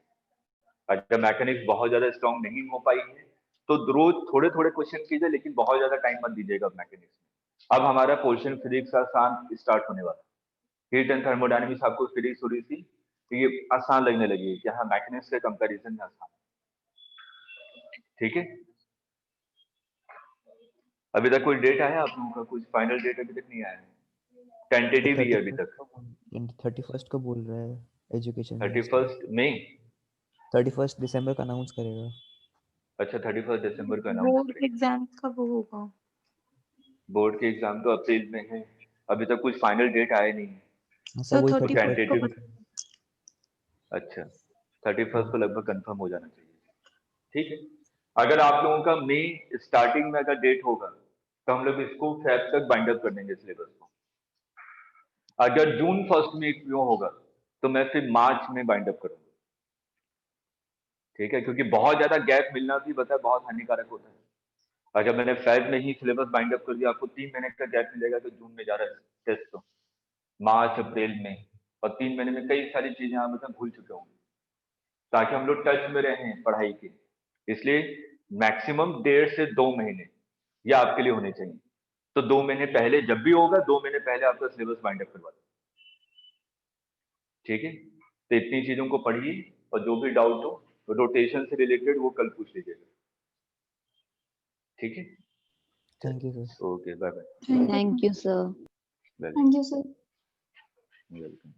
अगर मैकेनिक्स बहुत ज्यादा स्ट्रॉन्ग नहीं हो पाई है तो रोज थोड़े थोड़े क्वेश्चन कीजिए, लेकिन बहुत ज्यादा टाइम मत दीजिएगा मैकेनिक्स में। अब हमारा पोर्शन फिजिक्स आसान स्टार्ट होने वाला है। हीट एंड थर्मोडायनेमिक्स आपको फिजिक्स थोड़ी सी तो ये आसान लगने लगी कि हाँ मैकेनिक्स के कंपैरिजन में आसान। ठीक है, अभी तक कोई डेट आया आप लोगों का? कुछ फाइनल डेट अभी तक नहीं आया है, टेंटेटिव ही है अभी तक। 31st को बोल रहा है एजुकेशन 31 मई, 31 दिसंबर का अनाउंस करेगा। अच्छा 31 दिसंबर को अनाउंस बोर्ड करेंगे। एग्जाम कब होगा? बोर्ड के एग्जाम तो अप्रैल में है, अभी तक कुछ फाइनल डेट आया नहीं है, सब वही तो 31 को टेंटेटिव। अच्छा 31 को लगभग कंफर्म हो जाना चाहिए। ठीक है, अगर आप लोगों का मई स्टार्टिंग में अगर डेट होगा तो हम लोग इसको फेब तक बाइंड अप कर देंगे सिलेबस को। अगर जून फर्स्ट में क्यों होगा तो मैं फिर मार्च में बाइंड अप करूंगा। ठीक है, क्योंकि बहुत ज्यादा गैप मिलना भी पता है बहुत हानिकारक होता है। अगर मैंने फेब में ही सिलेबस बाइंड अप कर दिया, आपको 3 महीने का गैप मिलेगा तो जून में जा रहा है टेस्ट, तो मार्च अप्रैल में, और 3 महीने में कई सारी चीजें आप मतलब भूल चुके होंगे, ताकि हम लोग टच में रहें पढ़ाई के। इसलिए मैक्सिमम 1.5 से 2 महीने ये आपके लिए होने चाहिए। तो 2 महीने पहले जब भी होगा 2 महीने पहले आपका सिलेबस बाइंड अप करवा दो। ठीक है, तो इतनी चीजों को पढ़िए और जो भी डाउट हो रोटेशन से रिलेटेड वो कल पूछ लीजिएगा। ठीक है, thank you sir. Okay bye bye. Thank you sir. Welcome. You sir. Welcome.